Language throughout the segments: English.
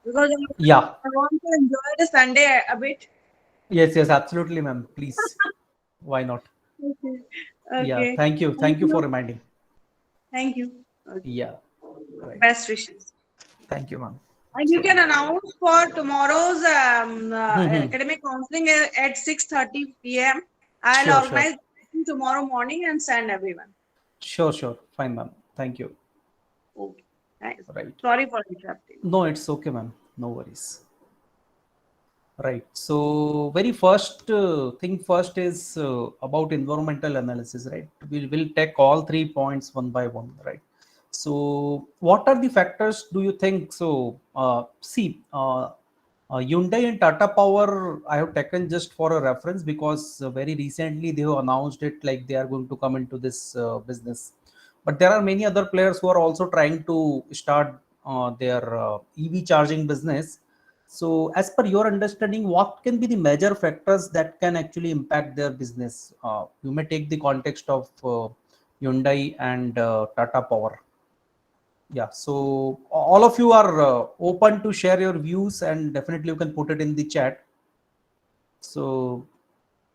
because Yeah. I want to enjoy the Sunday a bit. Yes, yes, absolutely, ma'am. Please. Why not? Okay. Yeah. Okay. Thank you. Thank Thank you for you. reminding. Thank you. Okay. Yeah. Right. Best wishes. Thank you, ma'am. And you So, can announce for tomorrow's hmm, academic counseling at 6:30 p.m. I'll sure, sure. organize tomorrow morning and send everyone. Sure, sure. Fine, ma'am. Thank you. Okay. Nice. Right. Sorry for interrupting. No, it's okay, ma'am. No worries. Right. So, very first thing first is about environmental analysis, right? We'll take all 3 points one by one, right? So, what are the factors do you think? So, Hyundai and Tata Power, I have taken just for a reference because very recently they have announced it like they are going to come into this business. But there are many other players who are also trying to start their EV charging business. So, as per your understanding, what can be the major factors that can actually impact their business? You may take the context of Hyundai and Tata Power. Yeah, so all of you are open to share your views, and definitely you can put it in the chat. So,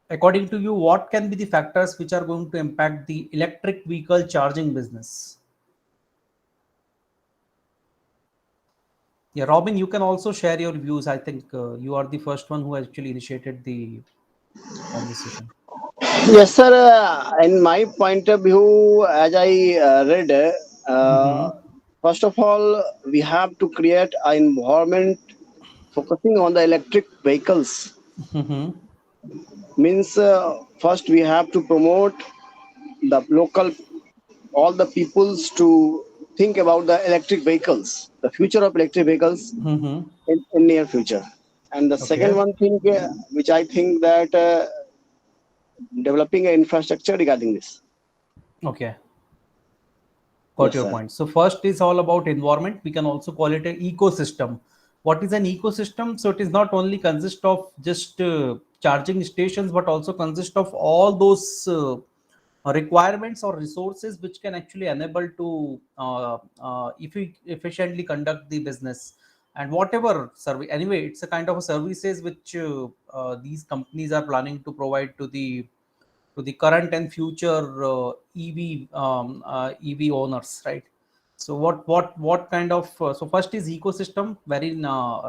according to you, what can be the factors which are going to impact the electric vehicle charging business? Yeah, Robin, you can also share your views. I think you are the first one who actually initiated the conversation. Yes, sir. In my point of view, as I read, uh, Mm-hmm. first of all, we have to create an environment focusing on the electric vehicles. Mm-hmm. Means first we have to promote the local, all the peoples to think about the electric vehicles, the future of electric vehicles Mm-hmm. in near future. And the second Okay. one thing, which I think that developing an infrastructure regarding this. Okay. Got Yes, your sir. point. So first is all about environment. We can also call it an ecosystem. What is an ecosystem? So it is not only consist of just charging stations, but also consist of all those requirements or resources which can actually enable to if we efficiently conduct the business and whatever service. Anyway, it's a kind of a services which these companies are planning to provide to the current and future EV owners, right? So what kind of so first is ecosystem, very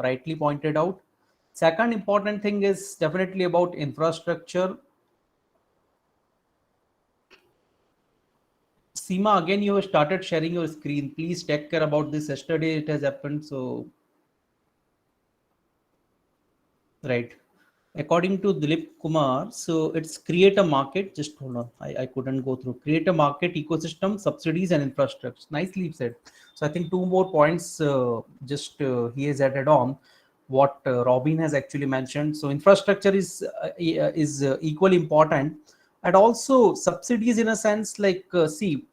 rightly pointed out. Second important thing is definitely about infrastructure. Seema, again you have started sharing your screen. Please take care about this. Yesterday it has happened, so right. According to Dilip Kumar, so it's create a market. Just hold on, I couldn't go through. Create a market ecosystem, subsidies, and infrastructure. Nicely said. So I think two more points. Just he has added on what Robin has actually mentioned. So infrastructure is equally important, and also subsidies in a sense like see.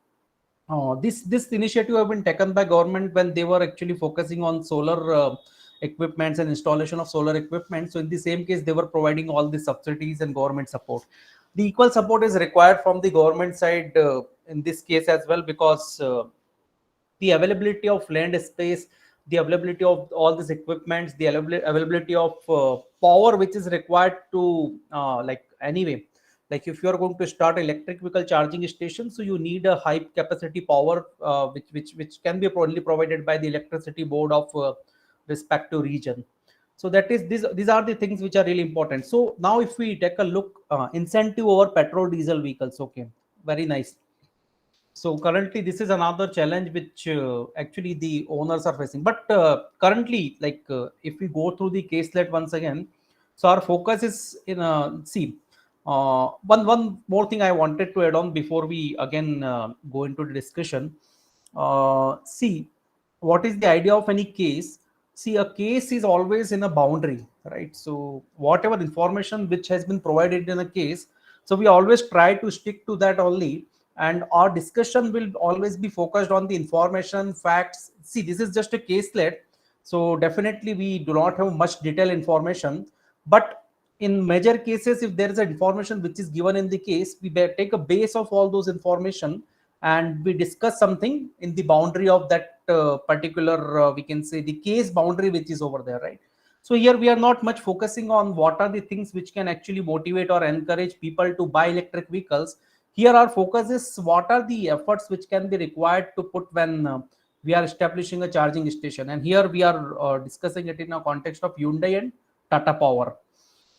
This initiative have been taken by government when they were actually focusing on solar equipments and installation of solar equipment. So in the same case, they were providing all the subsidies and government support. The equal support is required from the government side in this case as well because the availability of land space, the availability of all these equipments, the availability of power which is required to like anyway, like if you are going to start electric vehicle charging station, so you need a high capacity power which can be only provided by the electricity board of respective region. So that is these are the things which are really important. So now if we take a look, incentive over petrol diesel vehicles, okay, very nice. So currently, this is another challenge which actually the owners are facing. But currently, like if we go through the caselet once again, so our focus is in see. One more thing I wanted to add on before we again go into the discussion. See, what is the idea of any case? See, a case is always in a boundary, right? So whatever information which has been provided in a case, so we always try to stick to that only, and our discussion will always be focused on the information facts. See, this is just a caselet, so definitely we do not have much detailed information, but in major cases if there is a information which is given in the case, we take a base of all those information and we discuss something in the boundary of that particular, we can say, the case boundary which is over there, right? So here we are not much focusing on what are the things which can actually motivate or encourage people to buy electric vehicles. Here our focus is what are the efforts which can be required to put when we are establishing a charging station. And here we are discussing it in a context of Hyundai and Tata Power.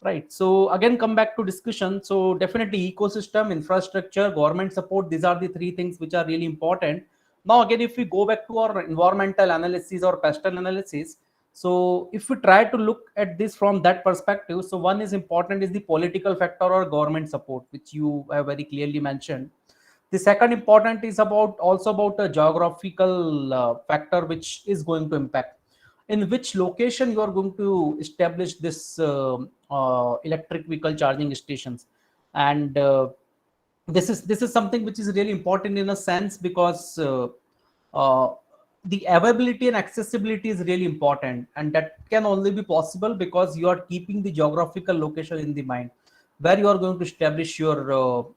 Right. So again, come back to discussion. So definitely ecosystem, infrastructure, government support. These are the three things which are really important. Now, again, if we go back to our environmental analysis or pestle analysis, so if we try to look at this from that perspective, so one is important is the political factor or government support, which you have very clearly mentioned. The second important is about also about a geographical factor which is going to impact in which location you are going to establish this electric vehicle charging stations. And this is something which is really important in a sense because uh, the availability and accessibility is really important, and that can only be possible because you are keeping the geographical location in the mind where you are going to establish your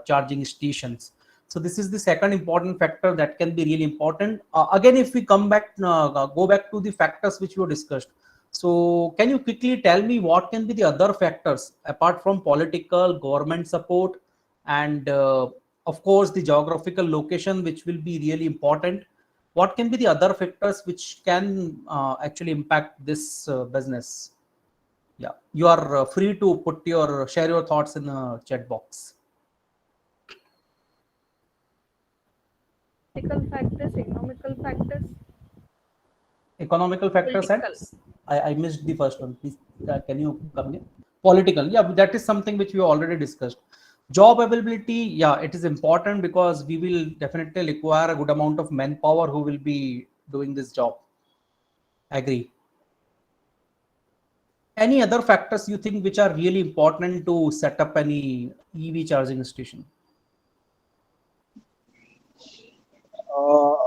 charging stations. So this is the second important factor that can be really important. Again, if we come back, go back to the factors which you discussed. So can you quickly tell me what can be the other factors apart from political, government support, and of course the geographical location, which will be really important? What can be the other factors which can actually impact this business? Yeah, you are free to share your thoughts in the chat box. Political factors, economical factors, Economical factors and political. I missed the first one. Please, can you come in? Political, yeah, that is something which we already discussed. Job availability, yeah, it is important because we will definitely require a good amount of manpower who will be doing this job. Agree. Any other factors you think which are really important to set up any EV charging station?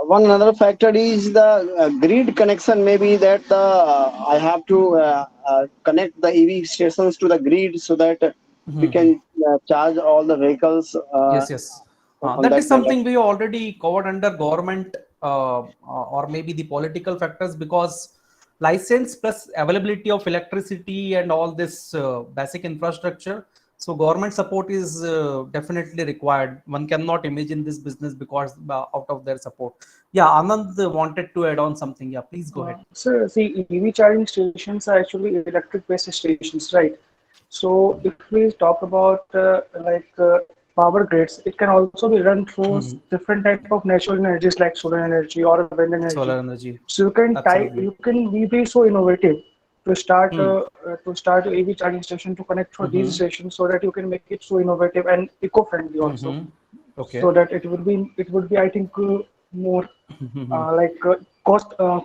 One another factor is the grid connection. Maybe that I have to connect the EV stations to the grid so that we Mhm. can charge all the vehicles Yes, yes. on That that is manner. something we already covered under government or maybe the political factors because license plus availability of electricity and all this basic infrastructure. So government support is definitely required. One cannot imagine this business because out of their support. Yeah, Anand wanted to add on something. Yeah, please go ahead. So, see, EV charging stations are actually electric-based stations, right? So, if we talk about power grids, it can also be run through Mhm. different type of natural energies like solar energy or wind energy. Solar energy. So, Absolutely. you can be so innovative Hmm. to start a EV charging station to connect for these Mm-hmm. stations so that you can make it so innovative and eco-friendly also, Mm-hmm. Okay. so that it would be I think more Mhm.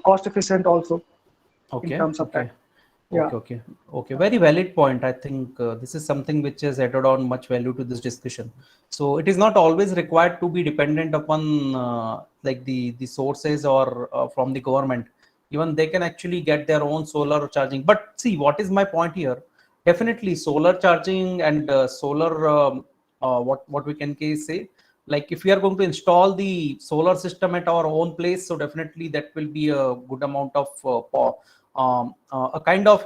cost efficient also in Okay. terms of that. Okay. Yeah. Okay. Very valid point. I think this is something which has added on much value to this discussion. So it is not always required to be dependent upon like the sources or from the government. Even they can actually get their own solar charging. But see, what is my point here? Definitely, solar charging and solar. What we can say, like if we are going to install the solar system at our own place, so definitely that will be a good amount of a kind of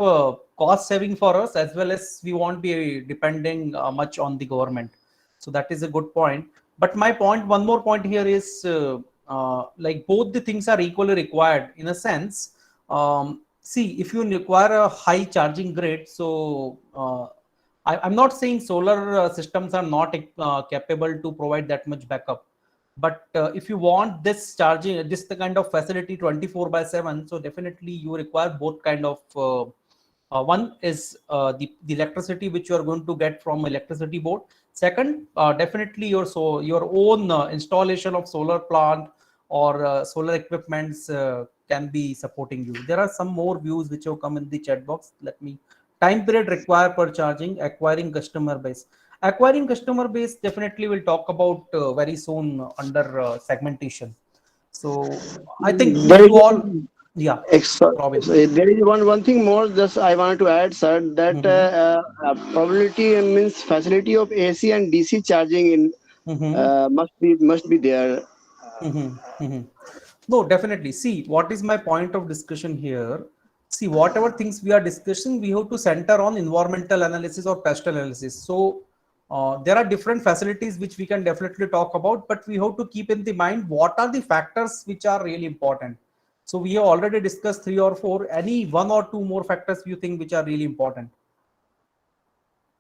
cost saving for us, as well as we won't be depending much on the government. So that is a good point. But my point, one more point here is like both the things are equally required in a sense. See, if you require a high charging grid, so I'm not saying solar systems are not capable to provide that much backup, but if you want this charging, this the kind of facility 24/7, so definitely you require both kind of one is the electricity which you are going to get from electricity board. Second, definitely your own installation of solar plant or solar equipments can be supporting you. There are some more views which have come in the chat box. Let me. Time period required per charging, acquiring customer base. Acquiring customer base, definitely we'll talk about very soon under segmentation. So I think There you is all, yeah, Robin. there is one thing more. Just I wanted to add, sir, that Mm-hmm. probability means facility of AC and DC charging in Mm-hmm. must be there. Mm-hmm. Mm-hmm. No, definitely. See, what is my point of discussion here? See, whatever things we are discussing, we have to center on environmental analysis or pest analysis. So there are different facilities which we can definitely talk about, but we have to keep in the mind what are the factors which are really important. So we have already discussed 3 or 4. Any 1 or 2 more factors you think which are really important?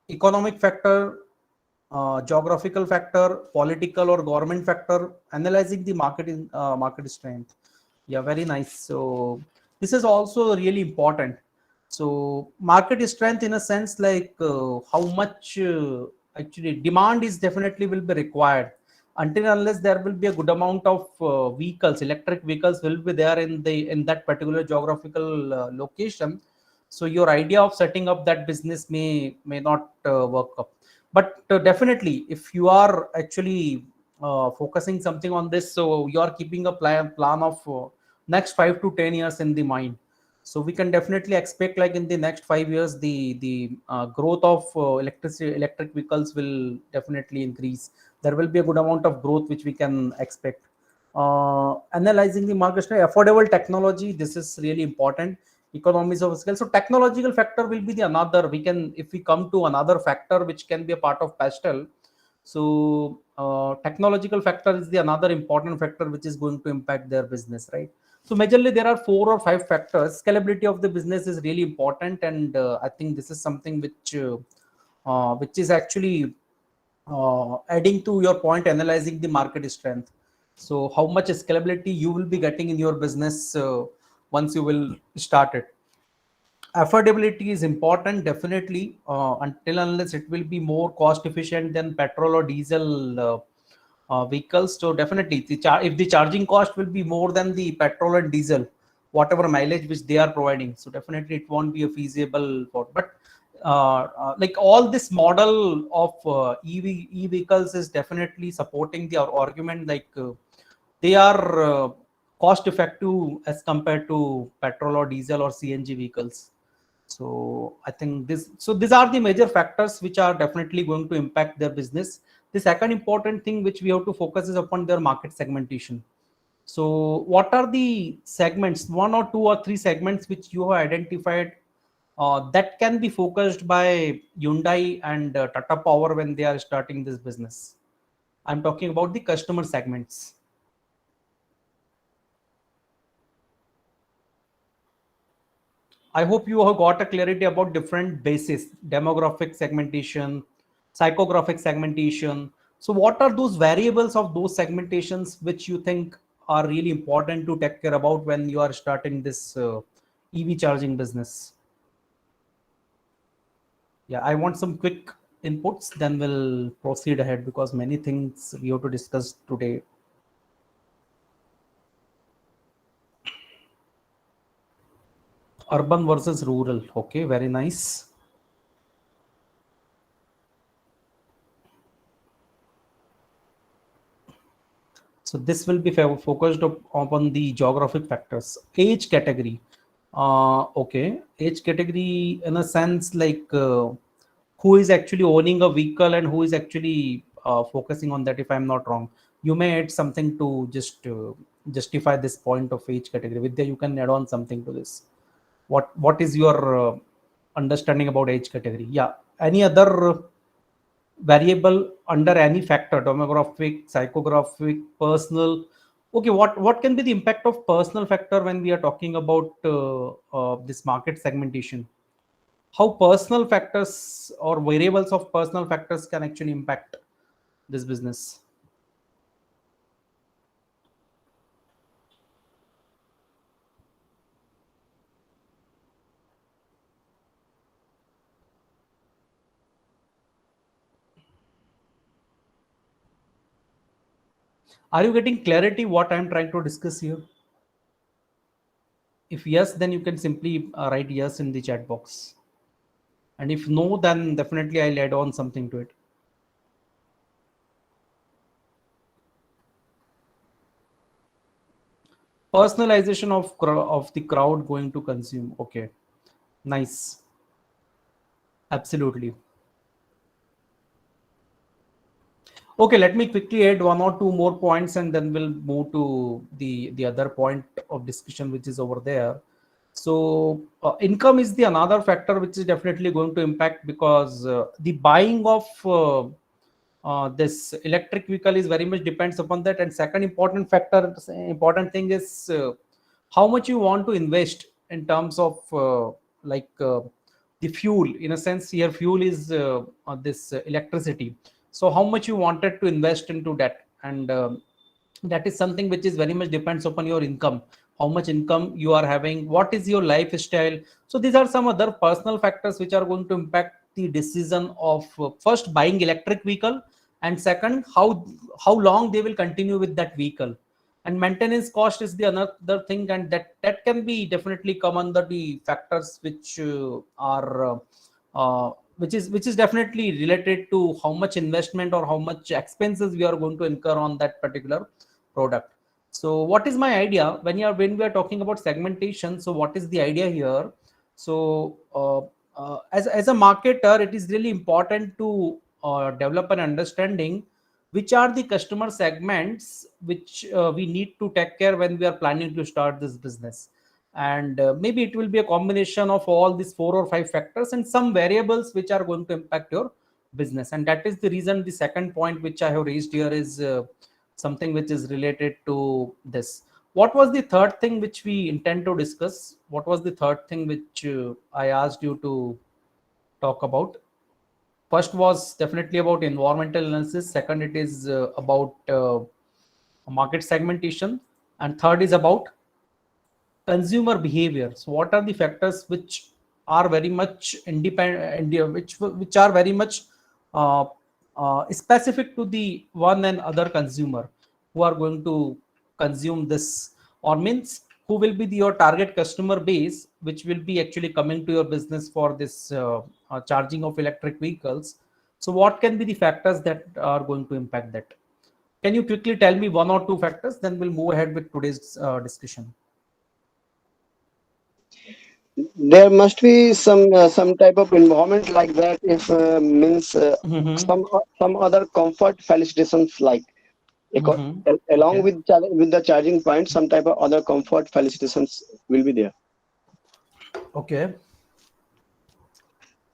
Economic factor, geographical factor, political or government factor, analyzing the market strength. Yeah, very nice. So this is also really important. So market strength in a sense like how much actually demand is definitely will be required until unless there will be a good amount of vehicles, electric vehicles will be there in that particular geographical location. So your idea of setting up that business may not work up. But definitely if you are actually focusing something on this, so you are keeping a plan of next 5 to 10 years in the mind. So we can definitely expect like in the next 5 years the growth of electric vehicles will definitely increase. There will be a good amount of growth which we can expect. Analyzing the market share, affordable technology, this is really important. Economies of scale. So technological factor will be the another. We can, if we come to another factor which can be a part of pastel. So technological factor is the another important factor which is going to impact their business, right? So majorly there are 4 or 5 factors. Scalability of the business is really important, and I think this is something which is actually adding to your point, analyzing the market strength. So how much scalability you will be getting in your business once you will start it. Affordability is important, definitely, until unless it will be more cost efficient than petrol or diesel vehicles. So definitely if the charging cost will be more than the petrol and diesel, whatever mileage which they are providing, so definitely it won't be a feasible for. But like all this model of e vehicles is definitely supporting the argument, like they are cost effective as compared to petrol or diesel or CNG vehicles. So I think these are the major factors which are definitely going to impact their business. The second important thing which we have to focus is upon their market segmentation. So what are the segments, 1 or 2 or 3 segments which you have identified that can be focused by Hyundai and Tata Power when they are starting this business? I'm talking about the customer segments. I hope you have got a clarity about different bases, demographic segmentation, psychographic segmentation. So what are those variables of those segmentations which you think are really important to take care about when you are starting this EV charging business? Yeah, I want some quick inputs, then we'll proceed ahead because many things we have to discuss today. Urban versus rural. Okay, very nice. So this will be focused upon the geographic factors. Age category. Okay, age category in a sense like who is actually owning a vehicle and who is actually focusing on that. If I'm not wrong, you may add something to just justify this point of age category. Vidya, you can add on something to this. What is your understanding about age category? Yeah. Any other variable under any factor, demographic, psychographic, personal? Okay, what can be the impact of personal factor when we are talking about this market segmentation? How personal factors or variables of personal factors can actually impact this business? Are you getting clarity what I'm trying to discuss here? If yes, then you can simply write yes in the chat box. And if no, then definitely I'll add on something to it. Personalization of the crowd going to consume. Okay, nice. Absolutely. Okay, let me quickly add one or two more points, and then we'll move to the other point of discussion, which is over there. So income is the another factor which is definitely going to impact, because the buying of this electric vehicle is very much depends upon that. And second important thing is how much you want to invest in terms of like the fuel. In a sense, here fuel is this electricity. So how much you wanted to invest into that, and that is something which is very much depends upon your income, how much income you are having, what is your lifestyle. So these are some other personal factors which are going to impact the decision of first buying electric vehicle, and second how long they will continue with that vehicle. And maintenance cost is the another thing, and that can be definitely come under the factors which are which is definitely related to how much investment or how much expenses we are going to incur on that particular product. So what is my idea when we are talking about segmentation? So what is the idea here? So as a marketer, it is really important to develop an understanding which are the customer segments which we need to take care when we are planning to start this business. And maybe it will be a combination of all these 4 or 5 factors and some variables which are going to impact your business. And that is the reason the second point which I have raised here is something which is related to this. What was the third thing which we intend to discuss? What was the third thing which I asked you to talk about? First was definitely about environmental analysis. Second, it is about market segmentation. And third is about consumer behavior. So what are the factors which are very much independent, which are very much uh, specific to the one and other consumer who are going to consume this, or means who will be your target customer base, which will be actually coming to your business for this charging of electric vehicles. So what can be the factors that are going to impact that? Can you quickly tell me one or two factors? Then we'll move ahead with today's discussion. There must be some type of environment like that, if means Mm-hmm. some other comfort felicitations, like Mm-hmm. along Okay. with the charging point, some type of other comfort felicitations will be there. Okay.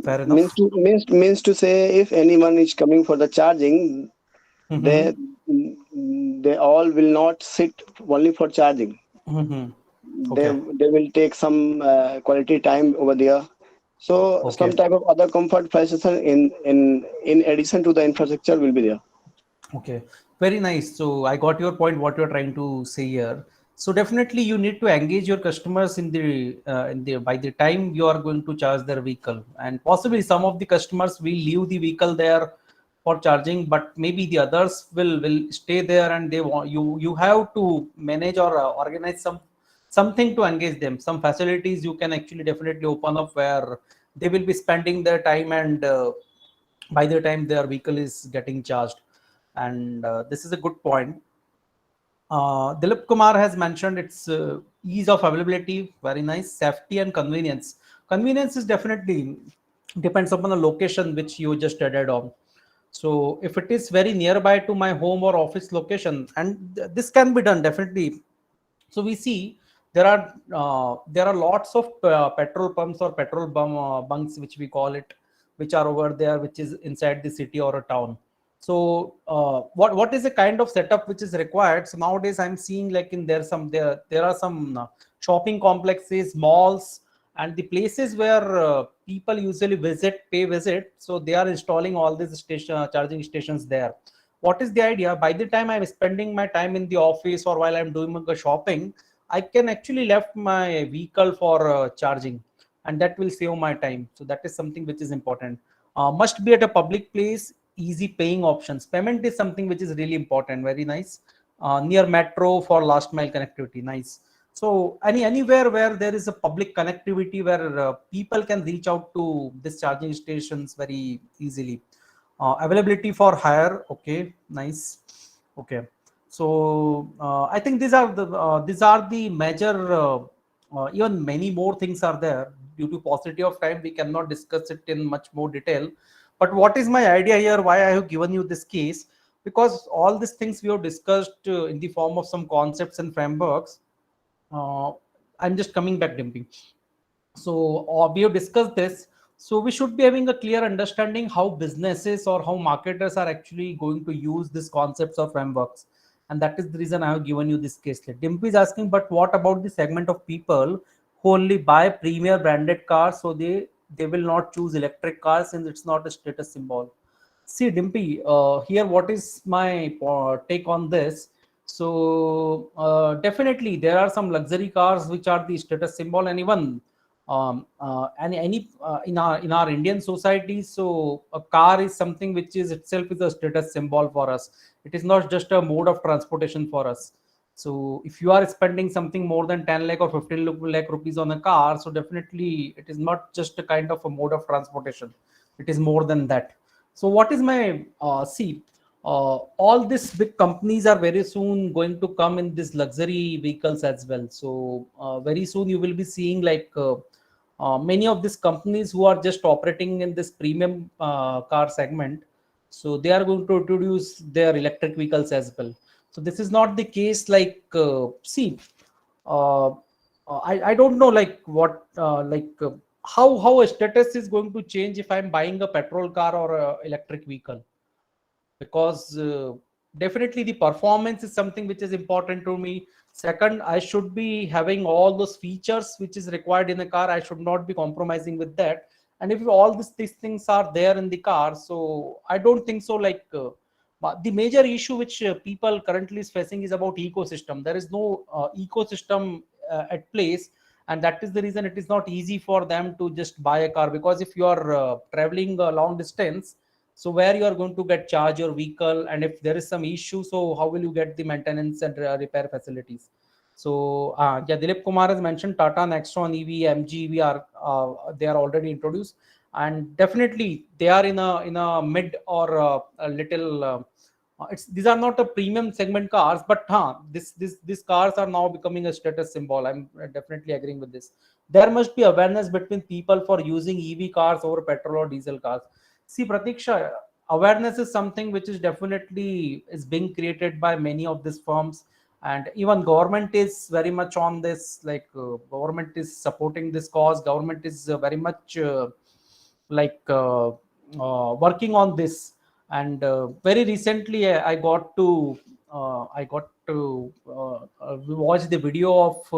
Fair Means enough. means to say, if anyone is coming for the charging, Mm-hmm. they they all will not sit only for charging. Mm-hmm. they Okay. they will take some quality time over there. So some Okay. type of other comfort facilitation in addition to the infrastructure will be there. Okay. Very nice. So I got your point. What you're trying to say here. So definitely you need to engage your customers in the by the time you are going to charge their vehicle, and possibly some of the customers will leave the vehicle there for charging, but maybe the others will stay there, and they want you have to manage or organize something to engage them. Some facilities you can actually definitely open up where they will be spending their time, and by the time their vehicle is getting charged. And this is a good point. Dilip Kumar has mentioned its ease of availability, very nice, safety and convenience. Convenience is definitely depends upon the location which you just added on. So if it is very nearby to my home or office location, and this can be done definitely. So we see there are lots of petrol pumps or bunks, which we call it, which are over there, which is inside the city or a town. So what is the kind of setup which is required? So nowadays I'm seeing like in there are some shopping complexes, malls, and the places where people usually pay visit. So they are installing all these charging stations there. What is the idea? By the time I'm spending my time in the office or while I'm doing the shopping, I can actually left my vehicle for charging, and that will save my time. So that is something which is important. Must be at a public place, easy paying options. Payment is something which is really important. Very nice. Near metro for last mile connectivity. Nice. So anywhere where there is a public connectivity where people can reach out to this charging stations very easily. Availability for hire. Okay, nice. Okay. So I think these are the major. Even many more things are there. Due to paucity of time, we cannot discuss it in much more detail. But what is my idea here? Why I have given you this case? because all these things we have discussed in the form of some concepts and frameworks. uh, I'm just coming back, Dimpy. So we have discussed this. So we should be having a clear understanding how businesses or how marketers are actually going to use these concepts or frameworks. And that is the reason I have given you this case. Dimpy is asking, but what about the segment of people who only buy premier branded cars? So they will not choose electric cars since it's not a status symbol. See, Dimpy, here what is my take on this? So definitely there are some luxury cars which are the status symbol, and even any in our Indian society. So a car is something which is itself is a status symbol for us. It is not just a mode of transportation for us. So if you are spending something more than 10 lakh or 15 lakh rupees on a car, so definitely it is not just a kind of a mode of transportation. It is more than that. So what is my see? All these big companies are very soon going to come in these luxury vehicles as well. So very soon you will be seeing like many of these companies who are just operating in this premium car segment. So they are going to introduce their electric vehicles as well. So this is not the case. Like see, uh, I don't know like what how a status is going to change if I'm buying a petrol car or a electric vehicle, because definitely the performance is something which is important to me. Second, I should be having all those features which is required in a car. I should not be compromising with that. And if all these things are there in the car, so I don't think so. Like but the major issue which people currently is facing is about ecosystem. There is no ecosystem at place, and that is the reason it is not easy for them to just buy a car. Because if you are traveling a long distance, so where you are going to get charge your vehicle, and if there is some issue, so how will you get the maintenance and repair facilities? So yeah, Dilip Kumar has mentioned Tata Nextron EV, MG EV are they are already introduced, and definitely they are in a mid or a little. It's these are not a premium segment cars, but these cars are now becoming a status symbol. I'm definitely agreeing with this. There must be awareness between people for using EV cars over petrol or diesel cars. See, Pratiksha, awareness is something which is definitely is being created by many of these firms, and even government is very much on this. Like government is supporting this cause. Government is very much like working on this. And very recently, I got to watch the video of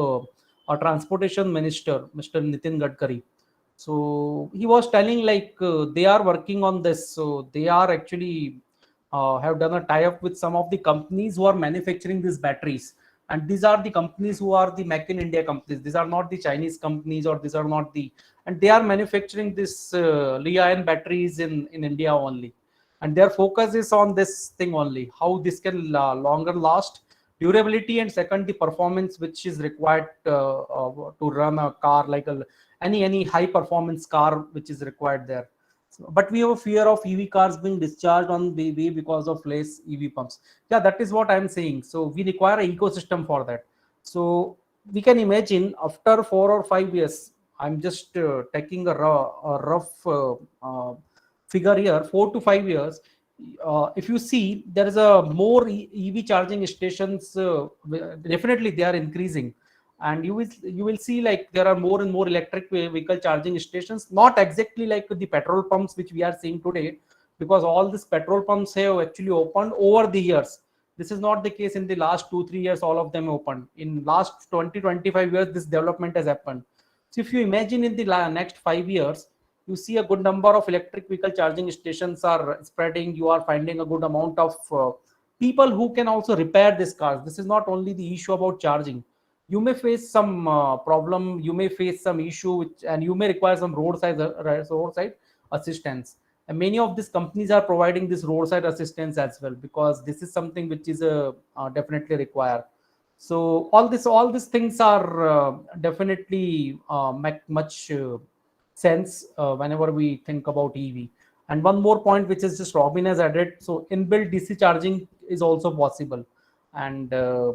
our transportation minister, Mr. Nitin Gadkari. So he was telling like they are working on this. So they are actually have done a tie-up with some of the companies who are manufacturing these batteries. And these are the companies who are the Make in India companies. These are not the Chinese companies, or these are not the, and they are manufacturing this Li-ion batteries in India only. And their focus is on this thing only, how this can longer last, durability, and second, the performance which is required to run a car like any high performance car which is required there. So, but we have a fear of EV cars being discharged on the way because of less EV pumps. Yeah, that is what I'm saying. So we require an ecosystem for that. So we can imagine after 4 or 5 years, I'm just taking a rough figure here, 4 to 5 years. If you see, there is a more EV charging stations. Definitely, they are increasing, and you will see like there are more and more electric vehicle charging stations. Not exactly like the petrol pumps which we are seeing today, because all these petrol pumps have actually opened over the years. This is not the case in the last 2 3 years. All of them opened in last 20 25 years. This development has happened. So if you imagine in the next 5 years, you see a good number of electric vehicle charging stations are spreading. You are finding a good amount of people who can also repair these cars. This is not only the issue about charging. You may face some problem, you may face some issue which, and you may require some roadside assistance. And many of these companies are providing this roadside assistance as well, because this is something which is definitely required. So all these things are definitely make much sense whenever we think about EV. And one more point which is just Robin has added, so inbuilt DC charging is also possible. And I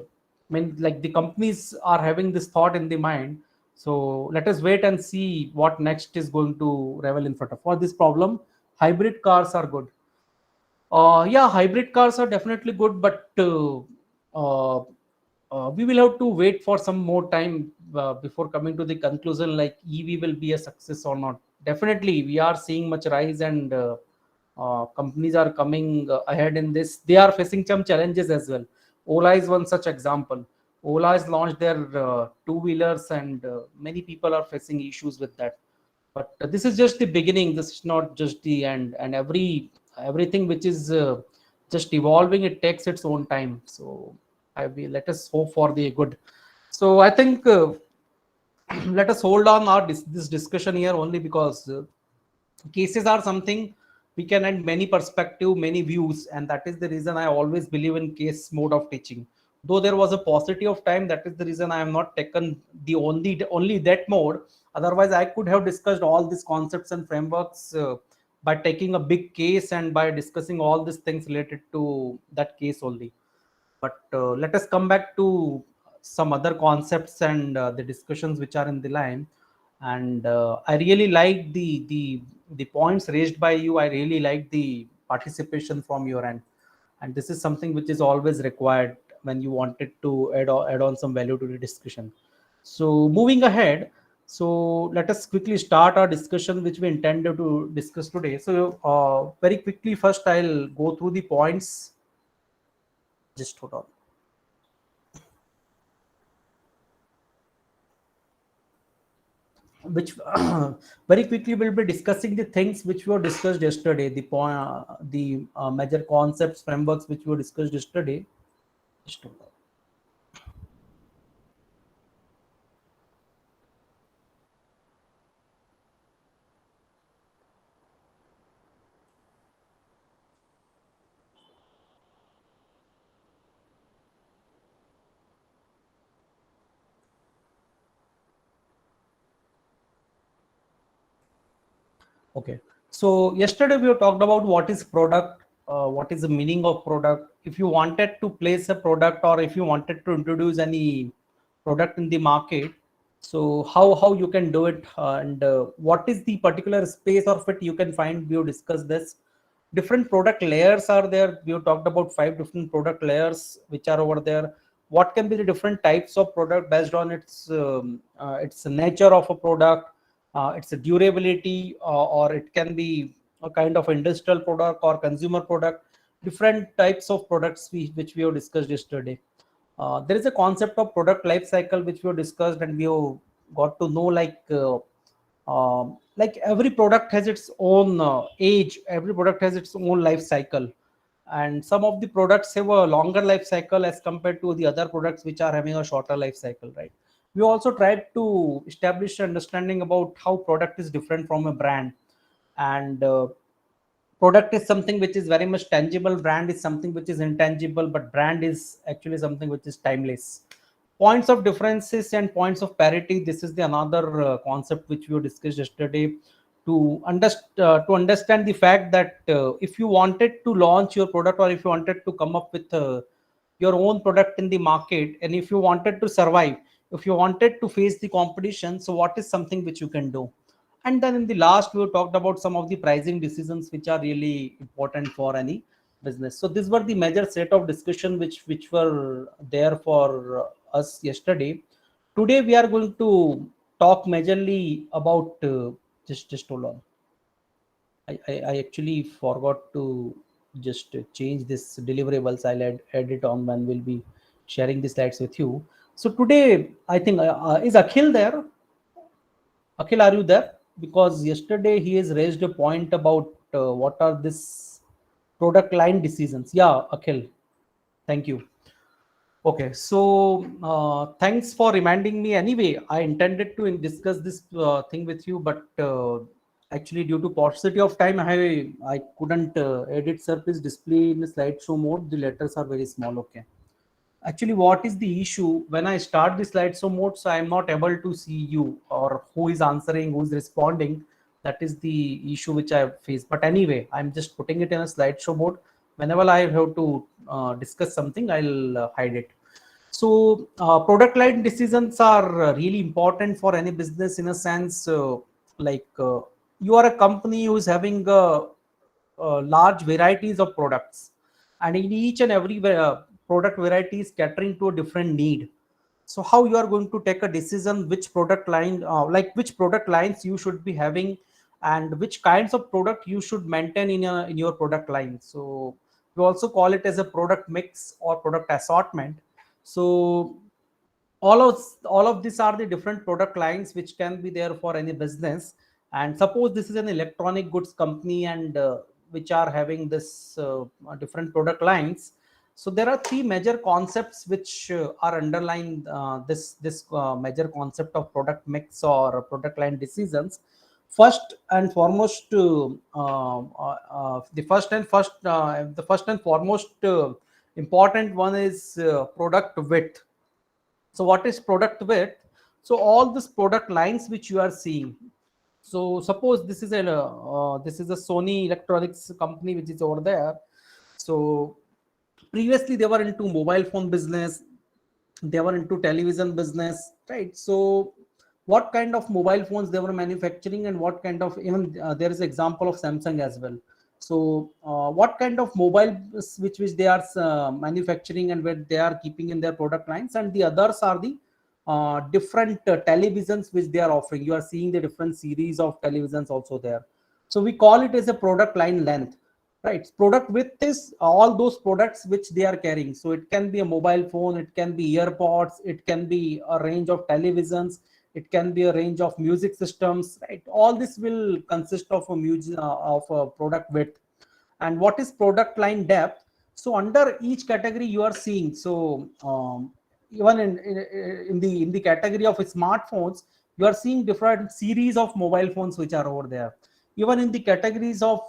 mean, like the companies are having this thought in the mind. So let us wait and see what next is going to revel in front of. For this problem, hybrid cars are good. Yeah, hybrid cars are definitely good, but uh, we will have to wait for some more time before coming to the conclusion like EV will be a success or not. Definitely, we are seeing much rise, and companies are coming ahead in this. They are facing some challenges as well. Ola is one such example. Ola has launched their two-wheelers, and many people are facing issues with that. But this is just the beginning. This is not just the end, and everything which is just evolving, it takes its own time. So let us hope for the good. So I think let us hold on our this discussion here only because cases are something we can add many perspective, many views, and that is the reason I always believe in case mode of teaching. Though there was a paucity of time, that is the reason I am not taken the only that mode. Otherwise I could have discussed all these concepts and frameworks by taking a big case and by discussing all these things related to that case only. But let us come back to some other concepts and the discussions which are in the line. And I really like the points raised by you. I really like the participation from your end, and this is something which is always required when you wanted to add on some value to the discussion. So moving ahead, so let us quickly start our discussion which we intended to discuss today. So very quickly, first I'll go through the points. Just hold on. Which very quickly we'll be discussing the things which were discussed yesterday, the point, the major concepts, frameworks which were discussed yesterday. Just hold on. Okay. So yesterday we talked about what is product, what is the meaning of product. If you wanted to place a product or if you wanted to introduce any product in the market, so how you can do it, and what is the particular space of it you can find. We have discussed this. Different product layers are there. We have talked about 5 different product layers which are over there. What can be the different types of product based on its nature of a product, its durability, or it can be a kind of industrial product or consumer product. Different types of products which we have discussed yesterday. There is a concept of product life cycle which we have discussed, and we have got to know like every product has its own age, every product has its own life cycle, and some of the products have a longer life cycle as compared to the other products which are having a shorter life cycle, right? We also tried to establish understanding about how product is different from a brand, and product is something which is very much tangible, brand is something which is intangible, but brand is actually something which is timeless. Points of differences and points of parity, this is the another concept which we discussed yesterday. To understand the fact that if you wanted to launch your product, or if you wanted to come up with your own product in the market, and if you wanted to survive, if you wanted to face the competition, so what is something which you can do. And then in the last we talked about some of the pricing decisions which are really important for any business. So these were the major set of discussion which were there for us yesterday. Today we are going to talk majorly about just hold on. I actually forgot to just change this deliverables. I'll add it on when we'll be sharing the slides with you. So today, I think, is Akhil there? Akhil, are you there? Because yesterday he has raised a point about what are this product line decisions. Yeah, Akhil, thank you. Okay, so thanks for reminding me. Anyway, I intended to discuss this thing with you, but actually due to paucity of time, I couldn't edit surface display in the slideshow mode. The letters are very small. Okay. Actually, what is the issue when I start the slideshow mode? So I am not able to see you or who is answering, who is responding. That is the issue which I have faced. But anyway, I'm just putting it in a slideshow mode. Whenever I have to discuss something, I'll hide it. So product line decisions are really important for any business in a sense. Like you are a company who is having large varieties of products, and in each and every product variety is catering to a different need. So how you are going to take a decision which product line, like which product lines you should be having, and which kinds of product you should maintain in your product line. So we also call it as a product mix or product assortment. So all of these are the different product lines which can be there for any business. And suppose this is an electronic goods company, and which are having this different product lines. So there are three major concepts which are underlying this major concept of product mix or product line decisions. First and foremost, the first and foremost important one is product width. So what is product width? So all these product lines which you are seeing. So suppose this is a Sony Electronics company which is over there. So previously they were into mobile phone business, they were into television business, right? So what kind of mobile phones they were manufacturing, and what kind of, even there is example of Samsung as well. So what kind of mobile which they are manufacturing and where they are keeping in their product lines, and the others are the different televisions which they are offering. You are seeing the different series of televisions also there. So we call it as a product line length, right? Product width is all those products which they are carrying. So it can be a mobile phone, it can be earpods, it can be a range of televisions, it can be a range of music systems, right? All this will consist of a product width. And what is product line depth? So under each category you are seeing, so even in the category of smartphones, you are seeing different series of mobile phones which are over there. Even in the categories of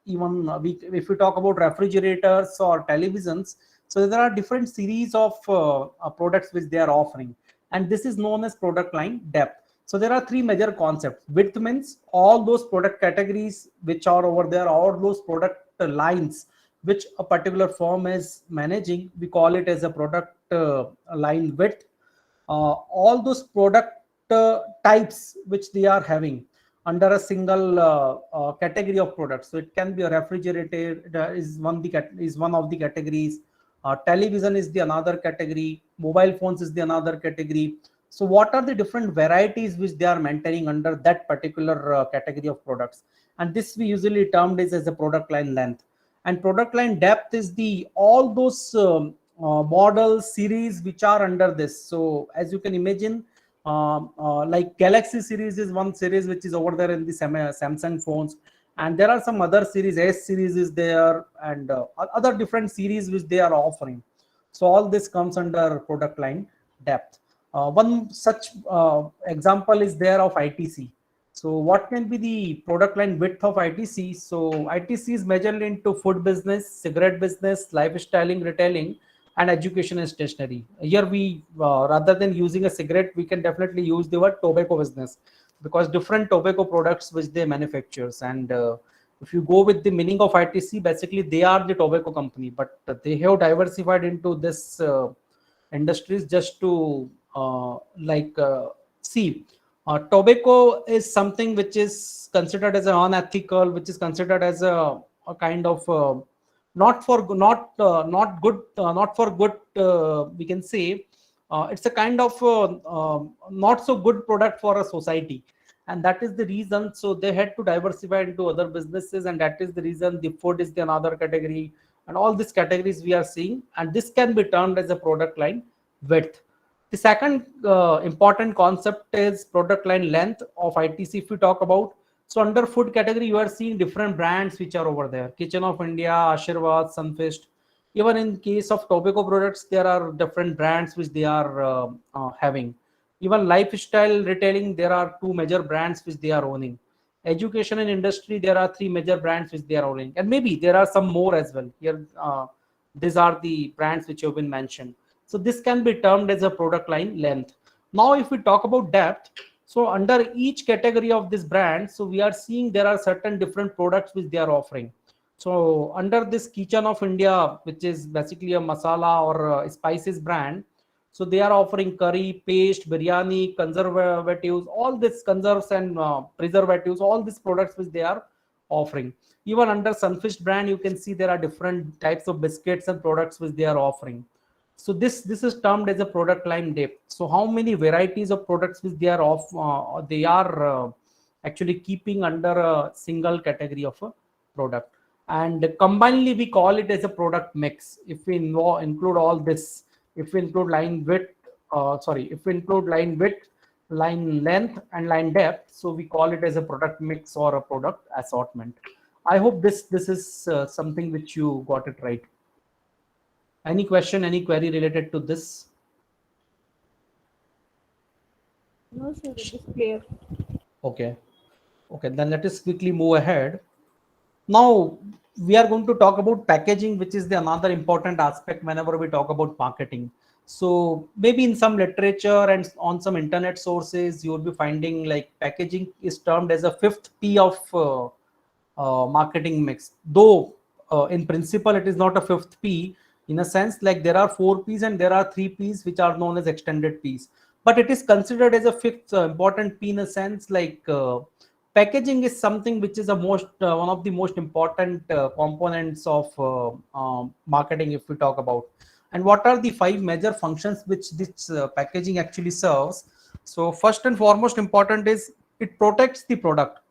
if we talk about refrigerators or televisions, so there are different series of products which they are offering, and this is known as product line depth. So there are three major concepts. Width means all those product categories which are over there, all those product lines which a particular firm is managing, we call it as a product line width. All those product types which they are having under a single category of products. So it can be a refrigerator is one of the categories. Television is the another category. Mobile phones is the another category. So what are the different varieties which they are maintaining under that particular category of products? And this we usually termed as a product line length. And product line depth is the all those models series which are under this. So as you can imagine, like Galaxy series is one series which is over there in the Samsung phones, and there are some other series. S series is there, and other different series which they are offering. So all this comes under product line depth. One such example is there of ITC. So what can be the product line width of ITC? So ITC is majorly into food business, cigarette business, lifestyling, retailing, and education and stationery. Here we, rather than using a cigarette, we can definitely use the word tobacco business, because different tobacco products which they manufactures. And if you go with the meaning of ITC, basically they are the tobacco company, but they have diversified into this industries just to see. Tobacco is something which is considered as an unethical, which is considered as a kind of not for good, we can say. It's a kind of not so good product for a society, and that is the reason. So they had to diversify into other businesses, and that is the reason the food is the another category, and all these categories we are seeing, and this can be termed as a product line width. The second important concept is product line length of ITC. If we talk about, so under food category, you are seeing different brands which are over there. Kitchen of India, Ashirwad, Sunfist. Even in case of tobacco products, there are different brands which they are having. Even lifestyle retailing, there are two major brands which they are owning. Education and industry, there are three major brands which they are owning, and maybe there are some more as well. Here, these are the brands which have been mentioned. So this can be termed as a product line length. Now, if we talk about depth, so under each category of this brand, so we are seeing there are certain different products which they are offering. So under this Kitchen of India, which is basically a masala or spices brand, so they are offering curry, paste, biryani, conservatives, all this conserves and preservatives, all these products which they are offering. Even under Sunfish brand, you can see there are different types of biscuits and products which they are offering. So this is termed as a product line depth. So how many varieties of products which they are actually keeping under a single category of a product, and combinedly we call it as a product mix. If we include all this, if we include if we include line width, line length, and line depth, so we call it as a product mix or a product assortment. I hope this is something which you got it right. Any question, any query related to this? No, sir, it is clear. Okay. Okay, then let us quickly move ahead. Now we are going to talk about packaging, which is the another important aspect whenever we talk about marketing. So maybe in some literature and on some internet sources, you will be finding like packaging is termed as a fifth P of marketing mix. Though in principle it is not a fifth P, in a sense, like there are 4 Ps and there are 3 Ps which are known as extended Ps. But it is considered as a fifth important P in a sense, like packaging is something which is one of the most important components of marketing, if we talk about. And what are the 5 major functions which this packaging actually serves? So first and foremost important is it protects the product.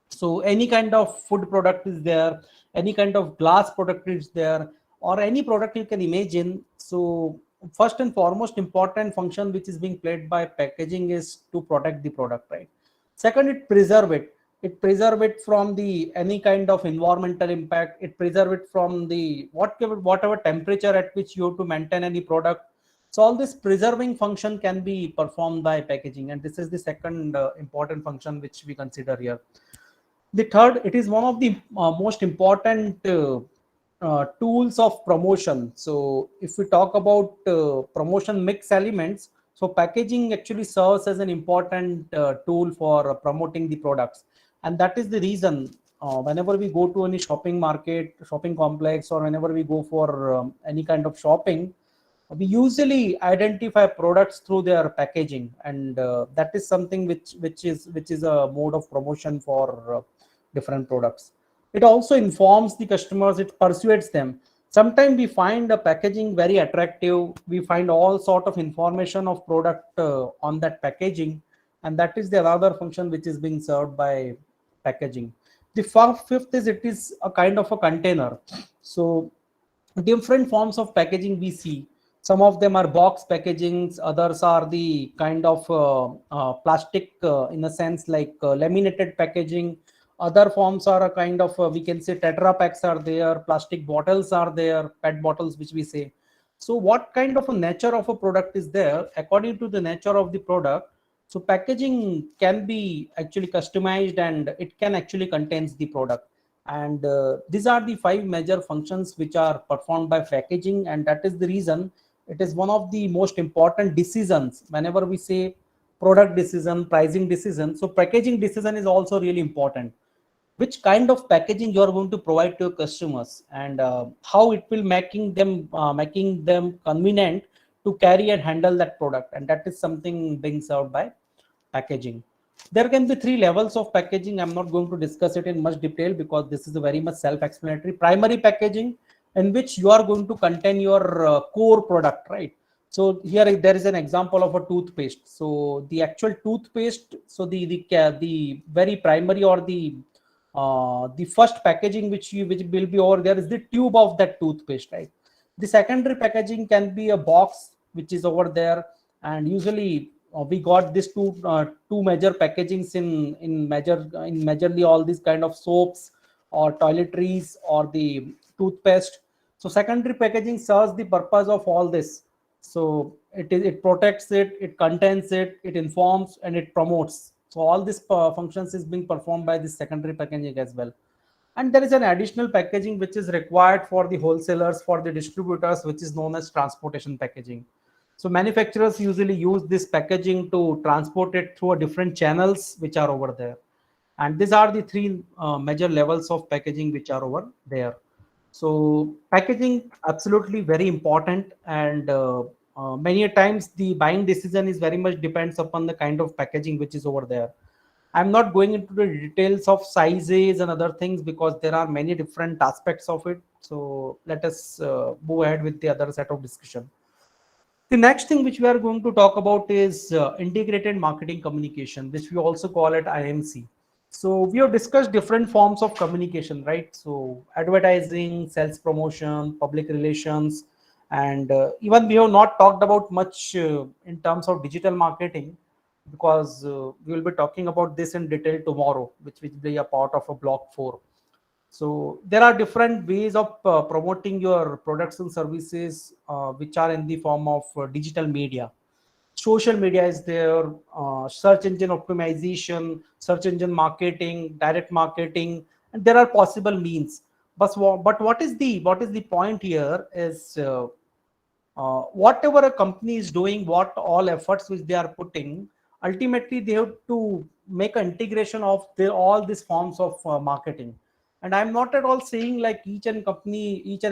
So any kind of food product is there, any kind of glass product is there, or any product you can imagine. So first and foremost important function which is being played by packaging is to protect the product, right? Second, it preserve it from the any kind of environmental impact. It preserve it from the whatever temperature at which you have to maintain any product. So all this preserving function can be performed by packaging, and this is the second important function which we consider here. The third, it is one of the most important tools of promotion. So if we talk about promotion mix elements, so packaging actually serves as an important tool for promoting the products. And that is the reason whenever we go to any shopping market, shopping complex, or whenever we go for any kind of shopping, we usually identify products through their packaging, and that is something which is a mode of promotion for different products. It also informs the customers, it persuades them. Sometimes we find the packaging very attractive, we find all sort of information of product on that packaging, and that is the other function which is being served by packaging. The fifth is it is a kind of a container. So different forms of packaging we see. Some of them are box packagings, others are the kind of plastic in a sense, like laminated packaging. Other forms are a kind of we can say tetra packs are there, plastic bottles are there, pet bottles which we say. So what kind of a nature of a product is there? According to the nature of the product, so packaging can be actually customized and it can actually contains the product. And these are the 5 major functions which are performed by packaging, and that is the reason it is one of the most important decisions whenever we say product decision, pricing decision. So packaging decision is also really important. Which kind of packaging you are going to provide to your customers, and how it will making them convenient to carry and handle that product, and that is something being served by packaging. There can be 3 levels of packaging. I'm not going to discuss it in much detail because this is a very much self-explanatory. Primary packaging, in which you are going to contain your core product, right? So here there is an example of a toothpaste. So the actual toothpaste, so the very primary or the first packaging which will be over there is the tube of that toothpaste, right? The secondary packaging can be a box which is over there, and usually we got this two major packagings in majorly all these kind of soaps or toiletries or the toothpaste. So secondary packaging serves the purpose of all this. So it protects it, it contains it, it informs, and it promotes. So all these functions is being performed by the secondary packaging as well. And there is an additional packaging which is required for the wholesalers, for the distributors, which is known as transportation packaging. So manufacturers usually use this packaging to transport it through different channels which are over there. And these are the 3 major levels of packaging which are over there. So packaging absolutely very important, and many a times the buying decision is very much depends upon the kind of packaging which is over there. I'm not going into the details of sizes and other things because there are many different aspects of it. So let us move ahead with the other set of discussion. The next thing which we are going to talk about is integrated marketing communication, which we also call it IMC. So we have discussed different forms of communication, right? So advertising, sales promotion, public relations, and even we have not talked about much in terms of digital marketing, because we will be talking about this in detail tomorrow, which will be a part of a block 4. So there are different ways of promoting your products and services, which are in the form of digital media. Social media is there, search engine optimization, search engine marketing, direct marketing, and there are possible means. But what is the point here is, whatever a company is doing, what all efforts which they are putting, ultimately they have to make an integration of all these forms of marketing. And I'm not at all saying like each and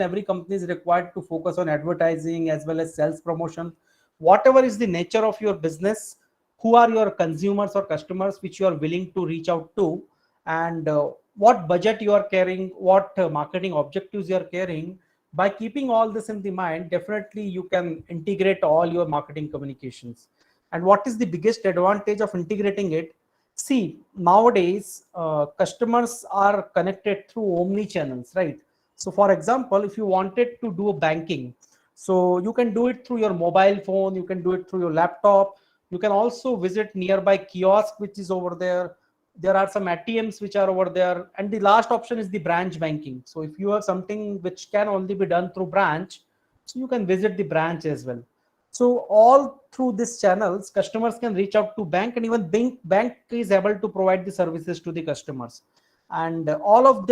every company is required to focus on advertising as well as sales promotion. Whatever is the nature of your business, who are your consumers or customers which you are willing to reach out to, and what budget you are carrying, what marketing objectives you are carrying, by keeping all this in the mind, definitely you can integrate all your marketing communications. And what is the biggest advantage of integrating it? See, nowadays customers are connected through omni channels, right? So for example, if you wanted to do banking, so you can do it through your mobile phone, you can do it through your laptop, you can also visit nearby kiosk which is over there. There are some ATMs which are over there, and the last option is the branch banking. So if you have something which can only be done through branch, so you can visit the branch as well. So all through these channels, customers can reach out to bank, and even bank is able to provide the services to the customers. And all of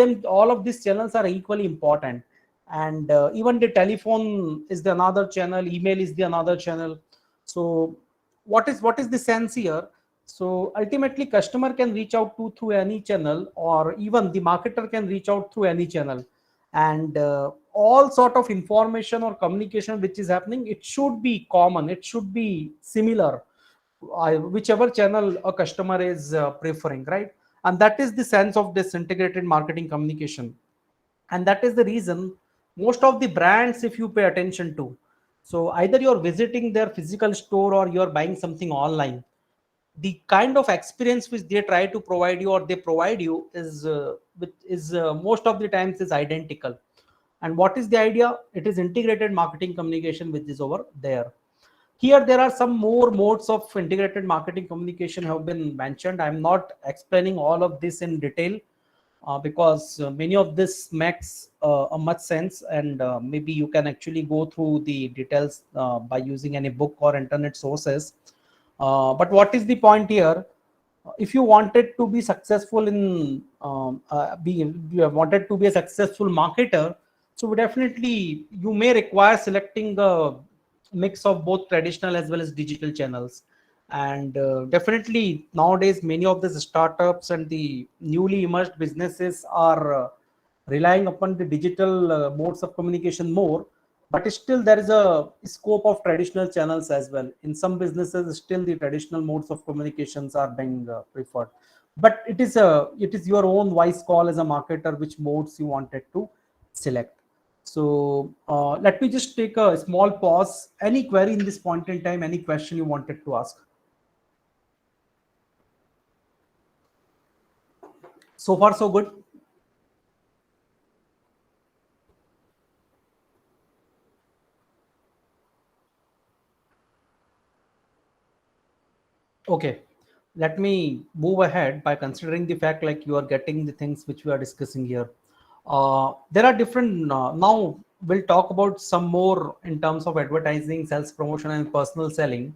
these channels are equally important. And even the telephone is the another channel, email is the another channel. So what is the sense here? So ultimately, customer can reach out to through any channel, or even the marketer can reach out through any channel. And all sort of information or communication which is happening, it should be common, it should be similar, whichever channel a customer is preferring, right? And that is the sense of this integrated marketing communication. And that is the reason most of the brands, if you pay attention to, so either you're visiting their physical store or you're buying something online, the kind of experience which they try to provide you or they provide you is most of the times is identical. And what is the idea? It is integrated marketing communication which is over there. Here there are some more modes of integrated marketing communication have been mentioned. I'm not explaining all of this in detail, because many of this makes a much sense, and maybe you can actually go through the details by using any book or internet sources. But what is the point here? If you wanted to be successful in you wanted to be a successful marketer, so definitely you may require selecting a mix of both traditional as well as digital channels. And definitely nowadays many of the startups and the newly emerged businesses are relying upon the digital modes of communication more. But still there is a scope of traditional channels as well. In some businesses still the traditional modes of communications are being preferred. But it is your own wise call as a marketer which modes you wanted to select. So let me just take a small pause. Any query in this point in time? Any question you wanted to ask? So far so good. Okay, let me move ahead by considering the fact like you are getting the things which we are discussing here. There are different, now we'll talk about some more in terms of advertising, sales promotion, and personal selling.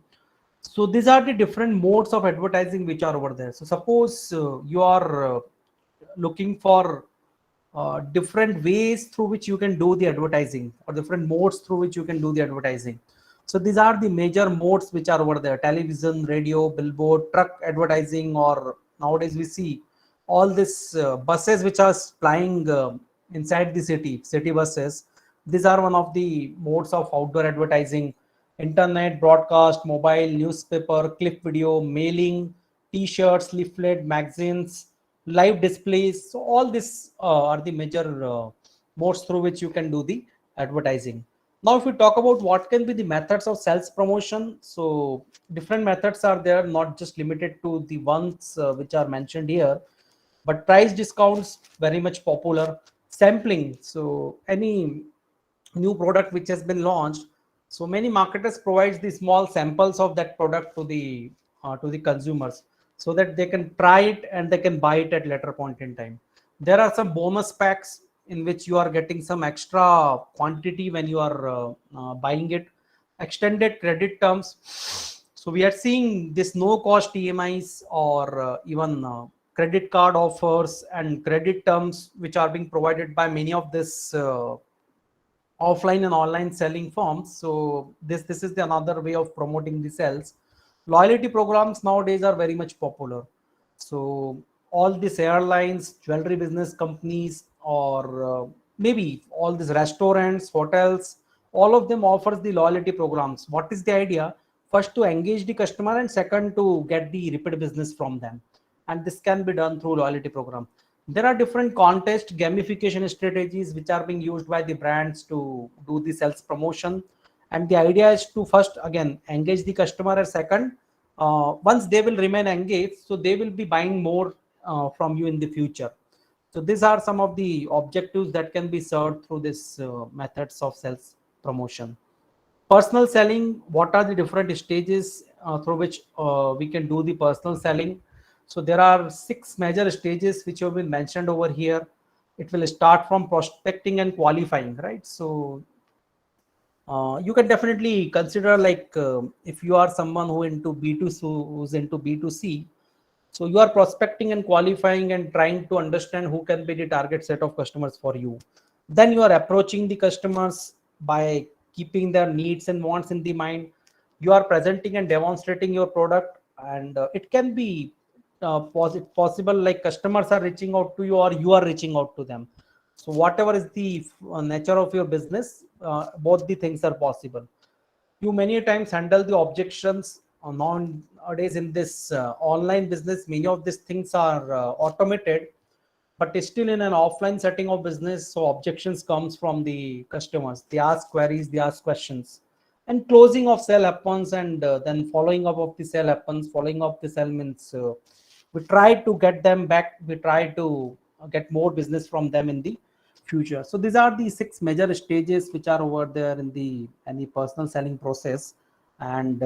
So these are the different modes of advertising which are over there. So suppose you are looking for different ways through which you can do the advertising, or different modes through which you can do the advertising. So these are the major modes which are over there: television, radio, billboard, truck advertising, or nowadays we see all these buses which are flying inside the city buses. These are one of the modes of outdoor advertising. Internet, broadcast, mobile, newspaper, clip video, mailing, T-shirts, leaflet, magazines, live displays. So all this are the major modes through which you can do the advertising. Now, if we talk about what can be the methods of sales promotion, so different methods are there, not just limited to the ones which are mentioned here, but price discounts very much popular. Sampling, so any new product which has been launched, so many marketers provides the small samples of that product to the consumers, so that they can try it and they can buy it at later point in time. There are some bonus packs in which you are getting some extra quantity when you are buying it. Extended credit terms, so we are seeing this no cost EMIs or even credit card offers and credit terms which are being provided by many of this offline and online selling firms. So this is the another way of promoting the sales. Loyalty programs nowadays are very much popular. So all these airlines, jewelry business companies, or maybe all these restaurants, hotels, all of them offers the loyalty programs. What is the idea? First, to engage the customer, and second, to get the repeat business from them. And this can be done through loyalty program. There are different contest gamification strategies which are being used by the brands to do the sales promotion. And the idea is to first, again, engage the customer, and second, once they will remain engaged, so they will be buying more from you in the future. So these are some of the objectives that can be served through this methods of sales promotion. Personal selling, what are the different stages through which we can do the personal selling? So there are 6 major stages which have been mentioned over here. It will start from prospecting and qualifying, right? So you can definitely consider, like if you are someone who's into B2C, so you are prospecting and qualifying and trying to understand who can be the target set of customers for you. Then you are approaching the customers by keeping their needs and wants in the mind. You are presenting and demonstrating your product, and it can be possible, like customers are reaching out to you or you are reaching out to them. So whatever is the nature of your business, both the things are possible. You many times handle the objections. Nowadays in this online business, many of these things are automated, but still in an offline setting of business, so objections comes from the customers. They ask queries, they ask questions, and closing of sale happens, and then following up of the sale happens. Following up the sale means we try to get them back, we try to get more business from them in the future. So these are the 6 major stages which are over there in the any personal selling process, and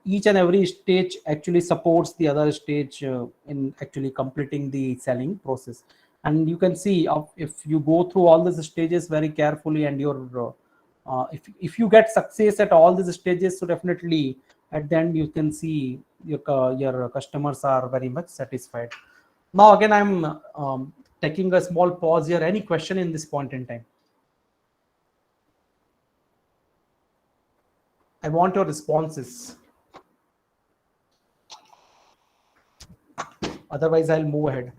each and every stage actually supports the other stage in actually completing the selling process. And you can see if you go through all these stages very carefully, and if you get success at all these stages, so definitely at the end you can see your customers are very much satisfied. Now again, I'm taking a small pause here. Any question in this point in time? I want your responses. Otherwise, I'll move ahead.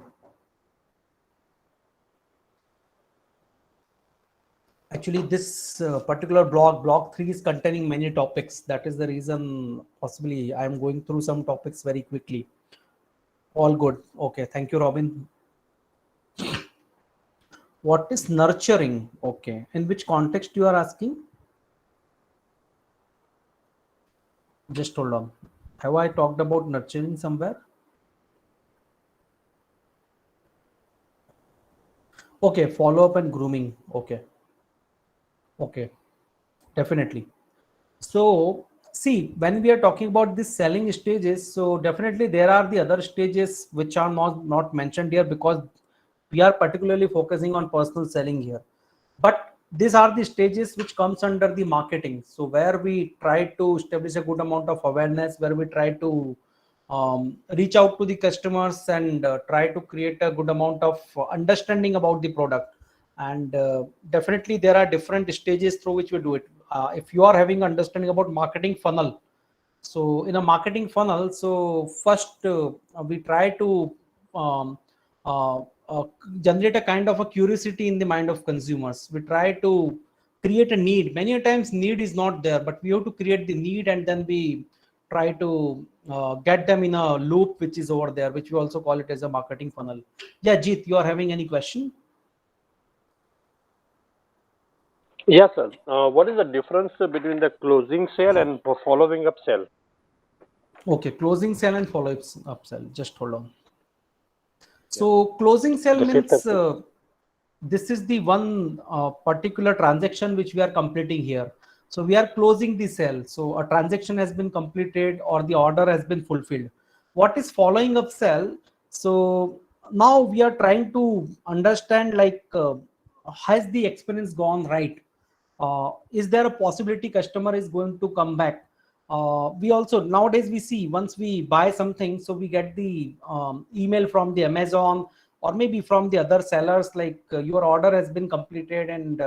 Actually, this particular block 3 is containing many topics. That is the reason possibly I'm going through some topics very quickly. All good. Okay. Thank you, Robin. What is nurturing? Okay. In which context you are asking? Just hold on. Have I talked about nurturing somewhere? Okay. Follow up and grooming. Okay. Okay. Definitely. So see, when we are talking about these selling stages, so definitely there are the other stages which are not mentioned here, because we are particularly focusing on personal selling here. But these are the stages which comes under the marketing. So where we try to establish a good amount of awareness, where we try to reach out to the customers and try to create a good amount of understanding about the product. And definitely there are different stages through which we do it. If you are having understanding about marketing funnel, so in a marketing funnel, so first we try to um, uh, generate a kind of a curiosity in the mind of consumers. We try to create a need. Many times need is not there, but we have to create the need, and then we try to get them in a loop which is over there, which we also call it as a marketing funnel. Yeah, Jeet, you are having any question? Yes, sir. What is the difference between the closing sale and following up sale? Okay, closing sale and follow up sale. Just hold on. Yeah. So closing sale The fifth means and this is the one particular transaction which we are completing here. So we are closing the sale. So a transaction has been completed or the order has been fulfilled. What is following up sale? So now we are trying to understand, like, has the experience gone right? Is there a possibility customer is going to come back? We also nowadays we see once we buy something, so we get the email from the Amazon or maybe from the other sellers, like, your order has been completed and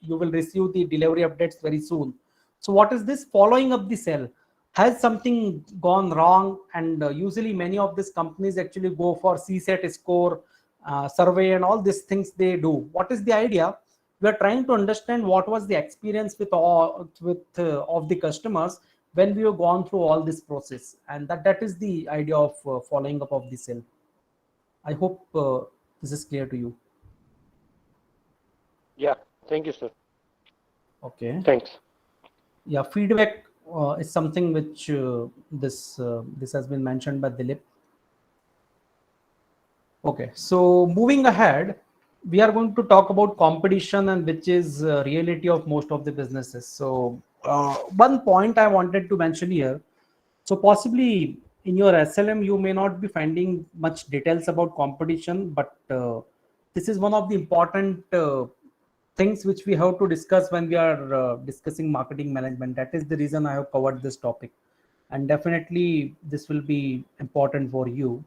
you will receive the delivery updates very soon. So what is this following up the sale? Has something gone wrong? And usually many of these companies actually go for CSAT score survey and all these things they do. What is the idea? We are trying to understand what was the experience with all of the customers when we have gone through all this process, and that is the idea of following up of the sale. I hope this is clear to you. yeah. Thank you, sir. Okay. Thanks. Yeah, feedback is something which this has been mentioned by Dilip. Okay, so moving ahead, we are going to talk about competition, and which is reality of most of the businesses. So one point I wanted to mention here. So possibly in your SLM, you may not be finding much details about competition, but this is one of the important things which we have to discuss when we are discussing marketing management. That is the reason I have covered this topic, and definitely this will be important for you.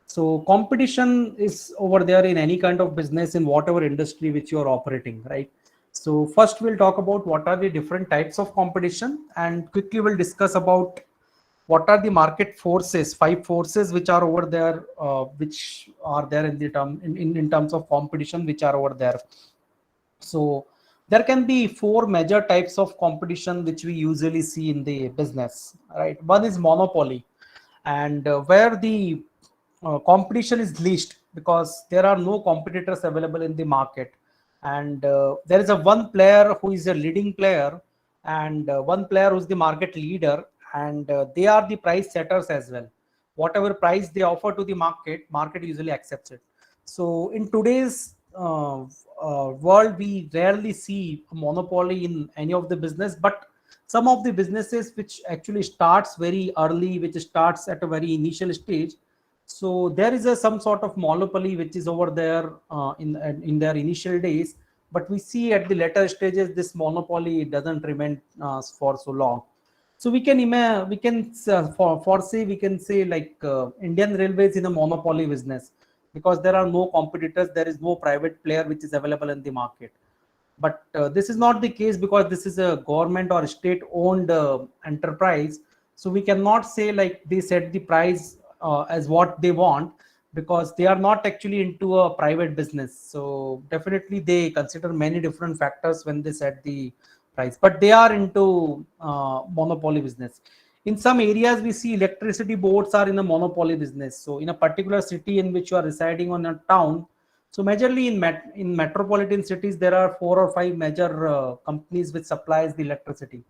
So competition is over there in any kind of business, in whatever industry which you are operating, right? So first we'll talk about what are the different types of competition, and quickly we'll discuss about what are the market forces, 5 forces which are over there, which are there in the in terms of competition, which are over there. So there can be 4 major types of competition which we usually see in the business, right? One is monopoly, and where the competition is least because there are no competitors available in the market, and there is a one player who is a leading player, and one player who's the market leader, and they are the price setters as well. Whatever price they offer to the market usually accepts it. So in today's world, we rarely see a monopoly in any of the business, but some of the businesses which actually starts very early, which starts at a very initial stage, so there is some sort of monopoly which is over there in their initial days, but we see at the later stages this monopoly doesn't remain for so long. So we can foresee, we can say, like, Indian Railways in a monopoly business, because there are no competitors, there is no private player which is available in the market. But this is not the case because this is a government or state owned enterprise. So we cannot say like they set the price as what they want, because they are not actually into a private business. So definitely they consider many different factors when they set the price, but they are into monopoly business. In some areas we see electricity boards are in a monopoly business. So in a particular city in which you are residing on a town, so majorly in metropolitan cities, there are 4 or 5 major companies which supplies the electricity.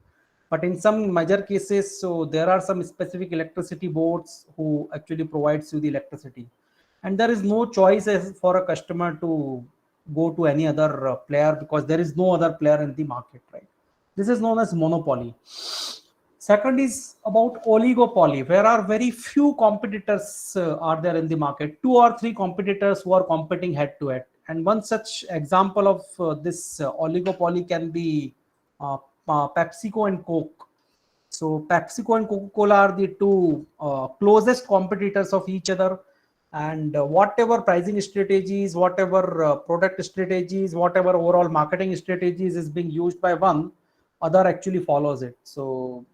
But in some major cases, so there are some specific electricity boards who actually provides you the electricity, and there is no choice for a customer to go to any other player, because there is no other player in the market, right? This is known as monopoly. Second is about oligopoly, where are very few competitors are there in the market, 2 or 3 competitors who are competing head to head. And one such example of this oligopoly can be PepsiCo and Coke. So PepsiCo and Coca-Cola are the 2 closest competitors of each other, and whatever pricing strategies, whatever product strategies, whatever overall marketing strategies is being used by one, other actually follows it. So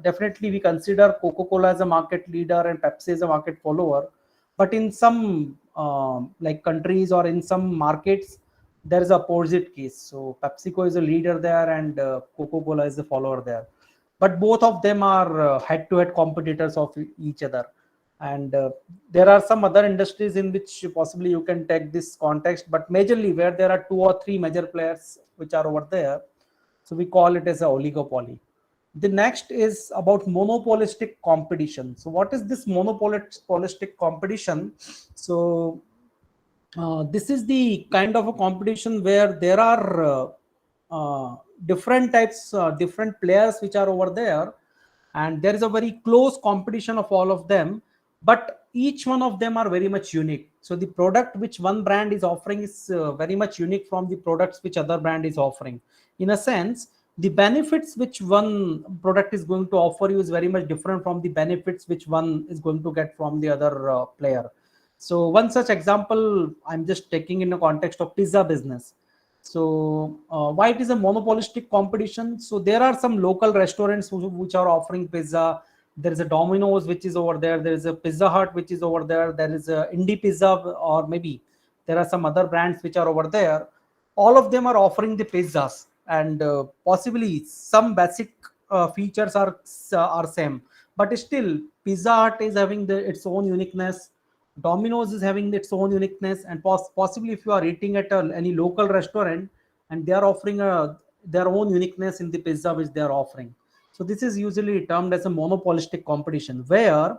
definitely we consider Coca-Cola as a market leader and Pepsi as a market follower, but in some like countries or in some markets there is a opposite case. So PepsiCo is a leader there and Coca-Cola is a follower there. but both of them are head-to-head competitors of each other. And there are some other industries in which possibly you can take this context, but majorly where there are 2 or 3 major players which are over there, so we call it as a oligopoly. The next is about monopolistic competition. So what is this monopolistic competition? So this is the kind of a competition where there are different types, different players which are over there, and there is a very close competition of all of them, but each one of them are very much unique. So the product which one brand is offering is very much unique from the products which other brand is offering. In a sense, the benefits which one product is going to offer you is very much different from the benefits which one is going to get from the other player. So one such example I'm just taking in the context of pizza business. So why it is a monopolistic competition? So there are some local restaurants which are offering pizza. There is a Domino's which is over there. There is a Pizza Hut which is over there. There is a Indie Pizza, or maybe there are some other brands which are over there. All of them are offering the pizzas, and possibly some basic features are same, but still Pizza Hut is having its own uniqueness. Domino's is having its own uniqueness, and possibly if you are eating at any local restaurant, and they are offering their own uniqueness in the pizza which they are offering. So this is usually termed as a monopolistic competition, where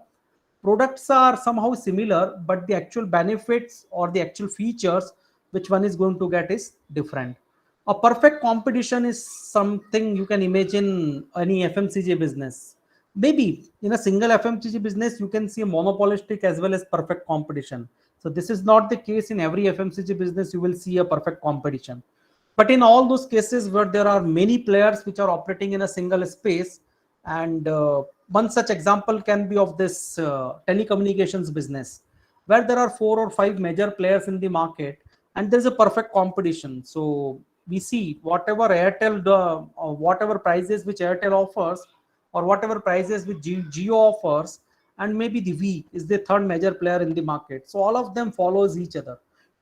products are somehow similar, but the actual benefits or the actual features which one is going to get is different. A perfect competition is something you can imagine any FMCG business. Maybe in a single FMCG business, you can see a monopolistic as well as perfect competition. So this is not the case in every FMCG business. You will see a perfect competition. But in all those cases where there are many players which are operating in a single space, and one such example can be of this telecommunications business, where there are 4 or 5 major players in the market, and there's a perfect competition. So we see whatever whatever prices which Airtel offers, or whatever prices which Geo offers, and maybe the V is the third major player in the market. So all of them follows each other.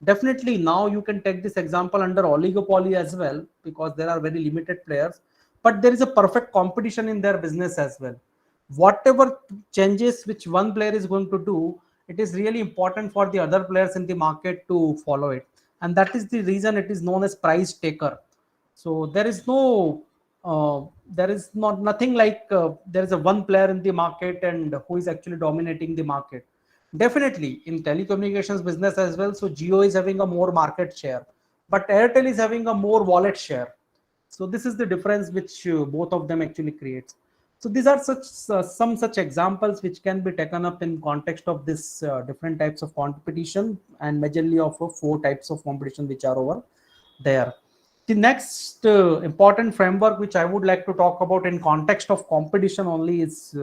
Definitely now you can take this example under oligopoly as well, because there are very limited players, but there is a perfect competition in their business as well. Whatever changes which one player is going to do, it is really important for the other players in the market to follow it, and that is the reason it is known as price taker. So there is no there is not nothing like there is a one player in the market and who is actually dominating the market. Definitely in telecommunications business as well, so Geo is having a more market share, but Airtel is having a more wallet share. So this is the difference which both of them actually creates. So these are some such examples which can be taken up in context of this different types of competition, and majorly of 4 types of competition which are over there. The next important framework which I would like to talk about in context of competition only is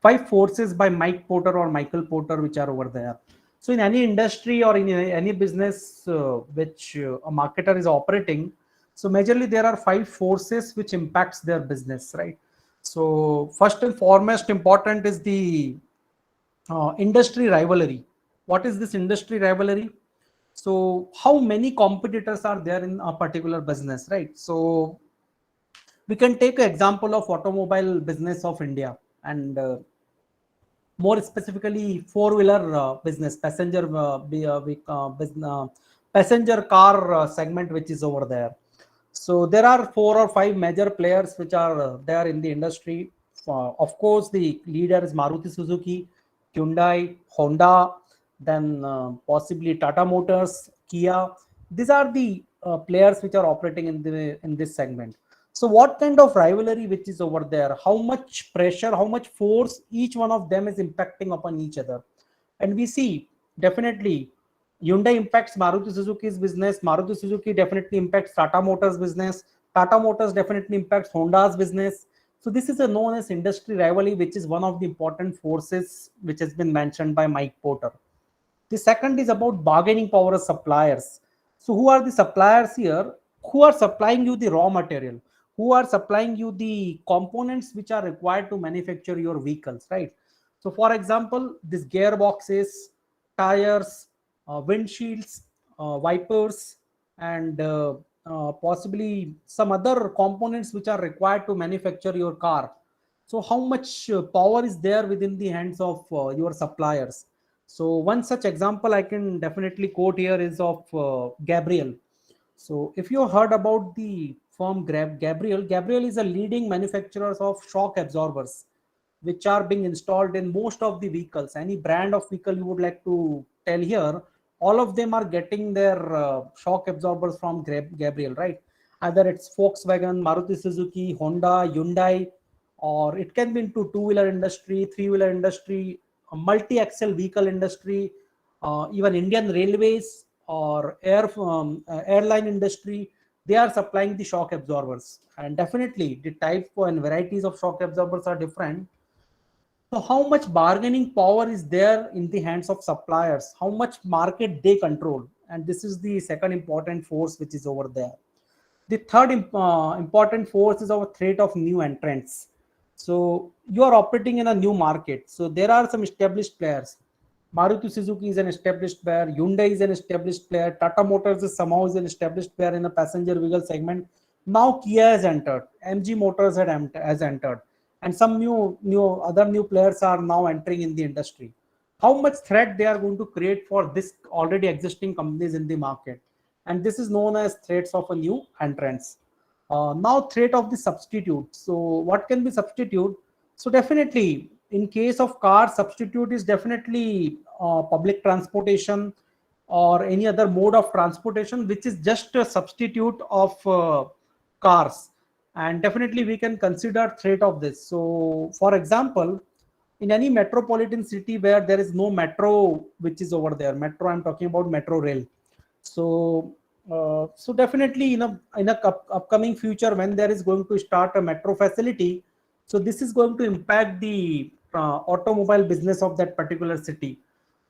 5 forces by Mike Porter or Michael Porter, which are over there. So in any industry or in any business which a marketer is operating, so majorly there are 5 forces which impacts their business, right? So first and foremost important is the industry rivalry. What is this industry rivalry? So how many competitors are there in a particular business, right? So we can take an example of automobile business of India, and more specifically four-wheeler business, passenger car segment which is over there. So there are 4 or 5 major players which are there in the industry. Of course, the leader is Maruti Suzuki, Hyundai, Honda, then possibly Tata Motors, Kia. These are the players which are operating in this segment. So what kind of rivalry which is over there? How much pressure, how much force each one of them is impacting upon each other? And we see definitely Hyundai impacts Maruti Suzuki's business. Maruti Suzuki definitely impacts Tata Motors business. Tata Motors definitely impacts Honda's business. So this is a known as industry rivalry, which is one of the important forces which has been mentioned by Mike Porter. The second is about bargaining power of suppliers. So who are the suppliers here? Who are supplying you the raw material? Who are supplying you the components which are required to manufacture your vehicles, right? So for example, these gearboxes, tires, windshields, wipers, and possibly some other components which are required to manufacture your car. So how much power is there within the hands of your suppliers? So one such example I can definitely quote here is of Gabriel. So if you heard about the firm Gabriel is a leading manufacturer of shock absorbers, which are being installed in most of the vehicles. Any brand of vehicle you would like to tell here, all of them are getting their shock absorbers from Gabriel, right? Either it's Volkswagen, Maruti Suzuki, Honda, Hyundai, or it can be into two-wheeler industry, three-wheeler industry, multi-axle vehicle industry, even Indian Railways or airline industry. They are supplying the shock absorbers, and definitely the type and varieties of shock absorbers are different. So how much bargaining power is there in the hands of suppliers? How much market they control? And this is the second important force which is over there. The third important force is our threat of new entrants. So you are operating in a new market. So there are some established players. Maruti Suzuki is an established player. Hyundai is an established player. Tata Motors is somehow is an established player in the passenger vehicle segment. Now Kia has entered. MG Motors has entered, and some new players are now entering in the industry. How much threat they are going to create for this already existing companies in the market? And this is known as threats of a new entrants. Now threat of the substitute. So what can be substitute? So definitely in case of car, substitute is definitely public transportation or any other mode of transportation which is just a substitute of cars. And definitely we can consider threat of this. So for example, in any metropolitan city where there is no metro which is over there, metro, I'm talking about metro rail. So definitely in a upcoming future when there is going to start a metro facility, so this is going to impact the automobile business of that particular city,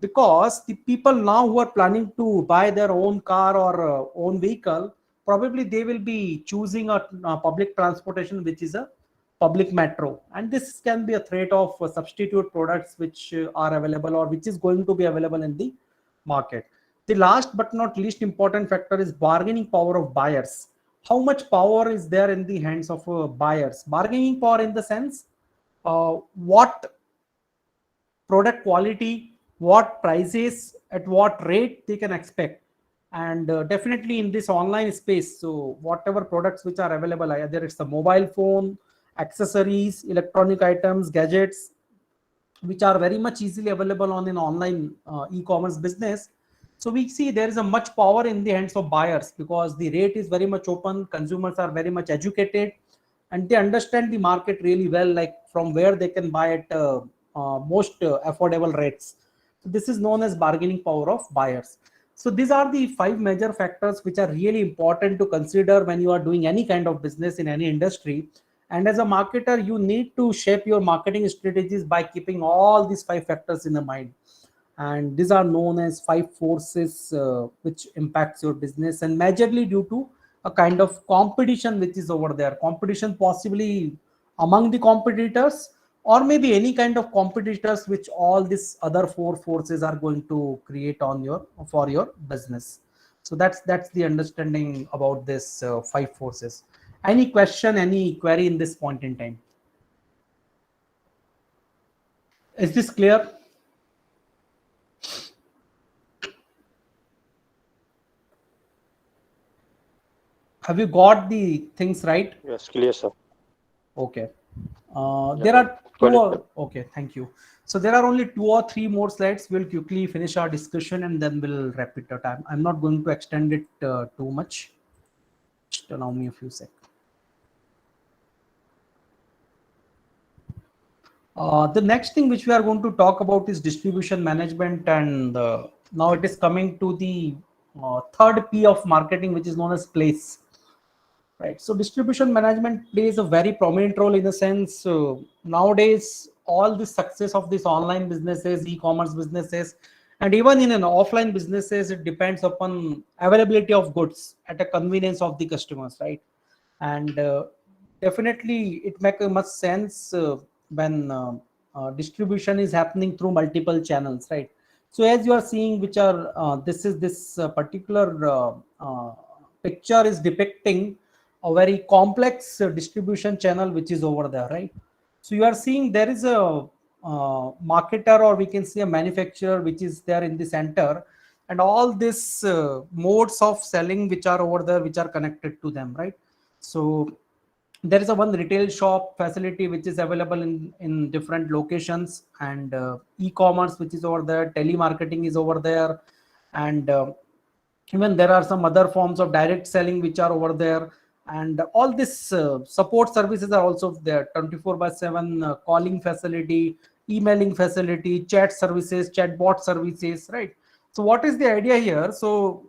because the people now who are planning to buy their own car or own vehicle, probably they will be choosing a public transportation which is a public metro, and this can be a threat of substitute products which are available or which is going to be available in the market. The last but not least important factor is bargaining power of buyers. How much power is there in the hands of buyers? Bargaining power in the sense, what product quality, what prices, at what rate they can expect. And definitely in this online space, so whatever products which are available, either it's a mobile phone, accessories, electronic items, gadgets, which are very much easily available on an online e-commerce business. So we see there is a much power in the hands of buyers because the rate is very much open, consumers are very much educated, and they understand the market really well, like from where they can buy at most affordable rates. So this is known as bargaining power of buyers. So these are the 5 major factors which are really important to consider when you are doing any kind of business in any industry. And as a marketer, you need to shape your marketing strategies by keeping all these 5 factors in the mind. And these are known as 5 forces which impacts your business, and majorly due to a kind of competition which is over there. Competition possibly among the competitors, or maybe any kind of competitors which all these other 4 forces are going to create on for your business. So that's the understanding about this 5 forces. Any question, any query in this point in time? Is this clear? Have you got the things right? Yes, clear, sir. Okay. Yeah, There are got two. it, sir. Okay, thank you. So there are only 2 or 3 more slides. We'll quickly finish our discussion and then we'll wrap it up. I'm not going to extend it too much. Just allow me a few seconds. The next thing which we are going to talk about is distribution management, and now it is coming to the third P of marketing, which is known as place. Right. So distribution management plays a very prominent role in the sense nowadays all the success of these online businesses, e-commerce businesses, and even in an offline businesses, it depends upon availability of goods at a convenience of the customers, right? And definitely it makes much sense when distribution is happening through multiple channels, right? So as you are seeing, which are this particular picture is depicting a very complex distribution channel which is over there, right? So you are seeing there is a marketer, or we can say a manufacturer, which is there in the center, and all these modes of selling which are over there, which are connected to them, right? So there is a one retail shop facility which is available in different locations, and e-commerce which is over there, telemarketing is over there, and even there are some other forms of direct selling which are over there, and all this support services are also there, 24 by 7 calling facility, emailing facility, chat services, chatbot services, right? So what is the idea here? So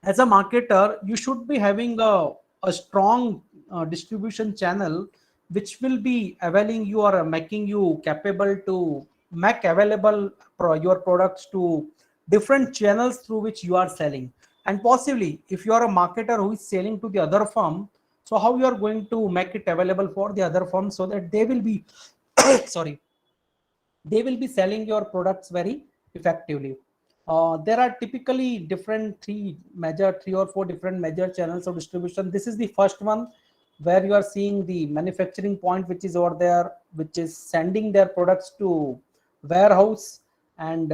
as a marketer, you should be having a strong distribution channel which will be availing you, or making you capable to make available your products to different channels through which you are selling. And possibly if you are a marketer who is selling to the other firm, so how you are going to make it available for the other firm, so that they will be sorry, they will be selling your products very effectively. There are typically different three or four different major channels of distribution. This is the first one, where you are seeing the manufacturing point which is over there, which is sending their products to warehouse, and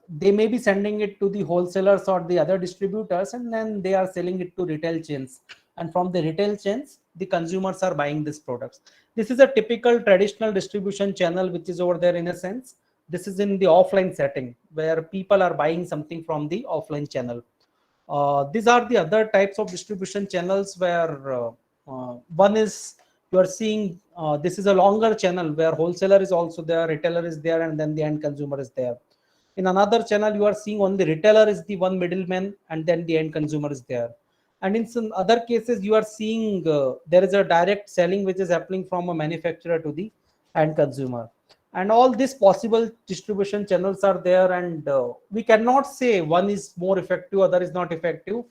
they may be sending it to the wholesalers or the other distributors, and then they are selling it to retail chains, and from the retail chains the consumers are buying these products. This is a typical traditional distribution channel which is over there. In a sense, this is in the offline setting where people are buying something from the offline channel. These are the other types of distribution channels where one is, you are seeing, this is a longer channel where wholesaler is also there, retailer is there, and then the end consumer is there. In another channel, you are seeing only retailer is the one middleman, and then the end consumer is there. And in some other cases, you are seeing there is a direct selling which is happening from a manufacturer to the end consumer. And all these possible distribution channels are there, and we cannot say one is more effective, other is not effective,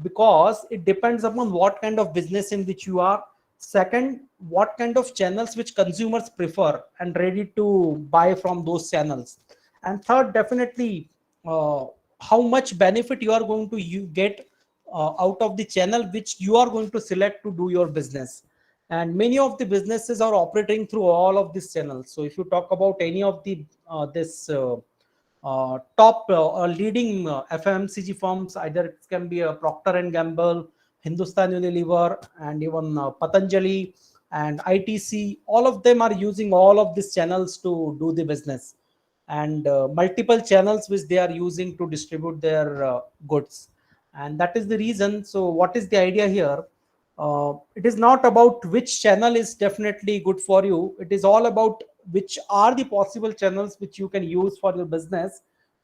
because it depends upon what kind of business in which you are. Second, what kind of channels which consumers prefer and ready to buy from those channels. And third, definitely, uh, how much benefit you are going to get out of the channel which you are going to select to do your business. And many of the businesses are operating through all of these channels. So if you talk about any of the this top leading FMCG firms, either it can be a Procter and Gamble, Hindustan Unilever, and even Patanjali and ITC, all of them are using all of these channels to do the business, and multiple channels which they are using to distribute their goods. And that is the reason. So what is the idea here? It is not about which channel is definitely good for you. It is all about which are the possible channels which you can use for your business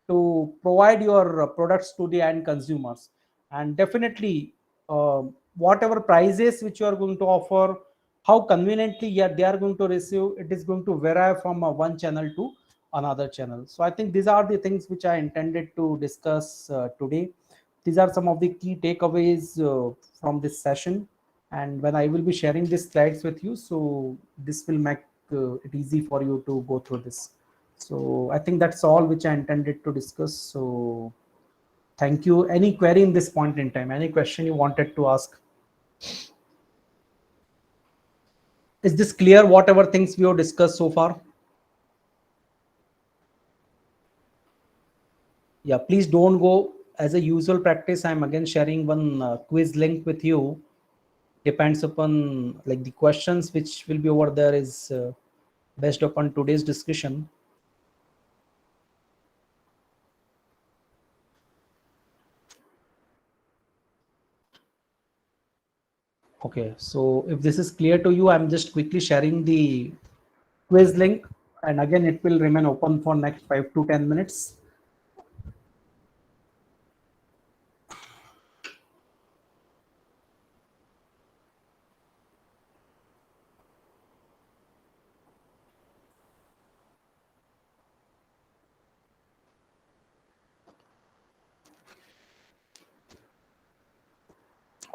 to provide your products to the end consumers. And definitely, whatever prices which you are going to offer, how conveniently, yeah, they are going to receive, it is going to vary from one channel to another channel. So I think these are the things which I intended to discuss today. These are some of the key takeaways from this session, and when I will be sharing these slides with you, so this will make it easy for you to go through this. So I think that's all which I intended to discuss. So thank you. Any query in this point in time? Any question you wanted to ask? Is this clear, whatever things we have discussed so far? Yeah, please don't go. As a usual practice, I'm again sharing one quiz link with you. Depends upon, like, the questions which will be over there is based upon today's discussion. Okay, so if this is clear to you, I'm just quickly sharing the quiz link, and again it will remain open for next 5 to 10 minutes.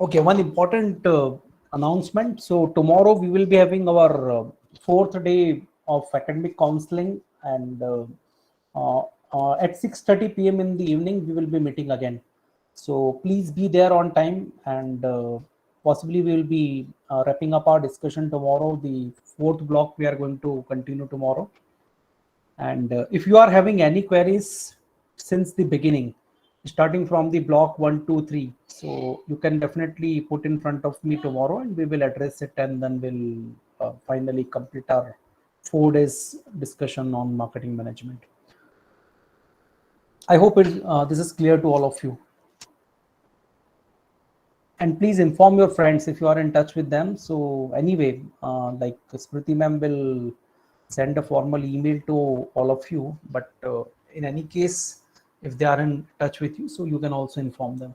Okay, one important announcement. So tomorrow we will be having our fourth day of academic counseling, and at 6:30 p.m. in the evening we will be meeting again. So please be there on time, and possibly we will be wrapping up our discussion tomorrow. The fourth block we are going to continue tomorrow. And if you are having any queries since the beginning, starting from the block 1, 2, 3, so you can definitely put in front of me tomorrow and we will address it, and then we'll finally complete our 4 days discussion on marketing management. I hope this is clear to all of you. And please inform your friends if you are in touch with them. So anyway, like Smriti ma'am will send a formal email to all of you, but in any case, if they are in touch with you, so you can also inform them.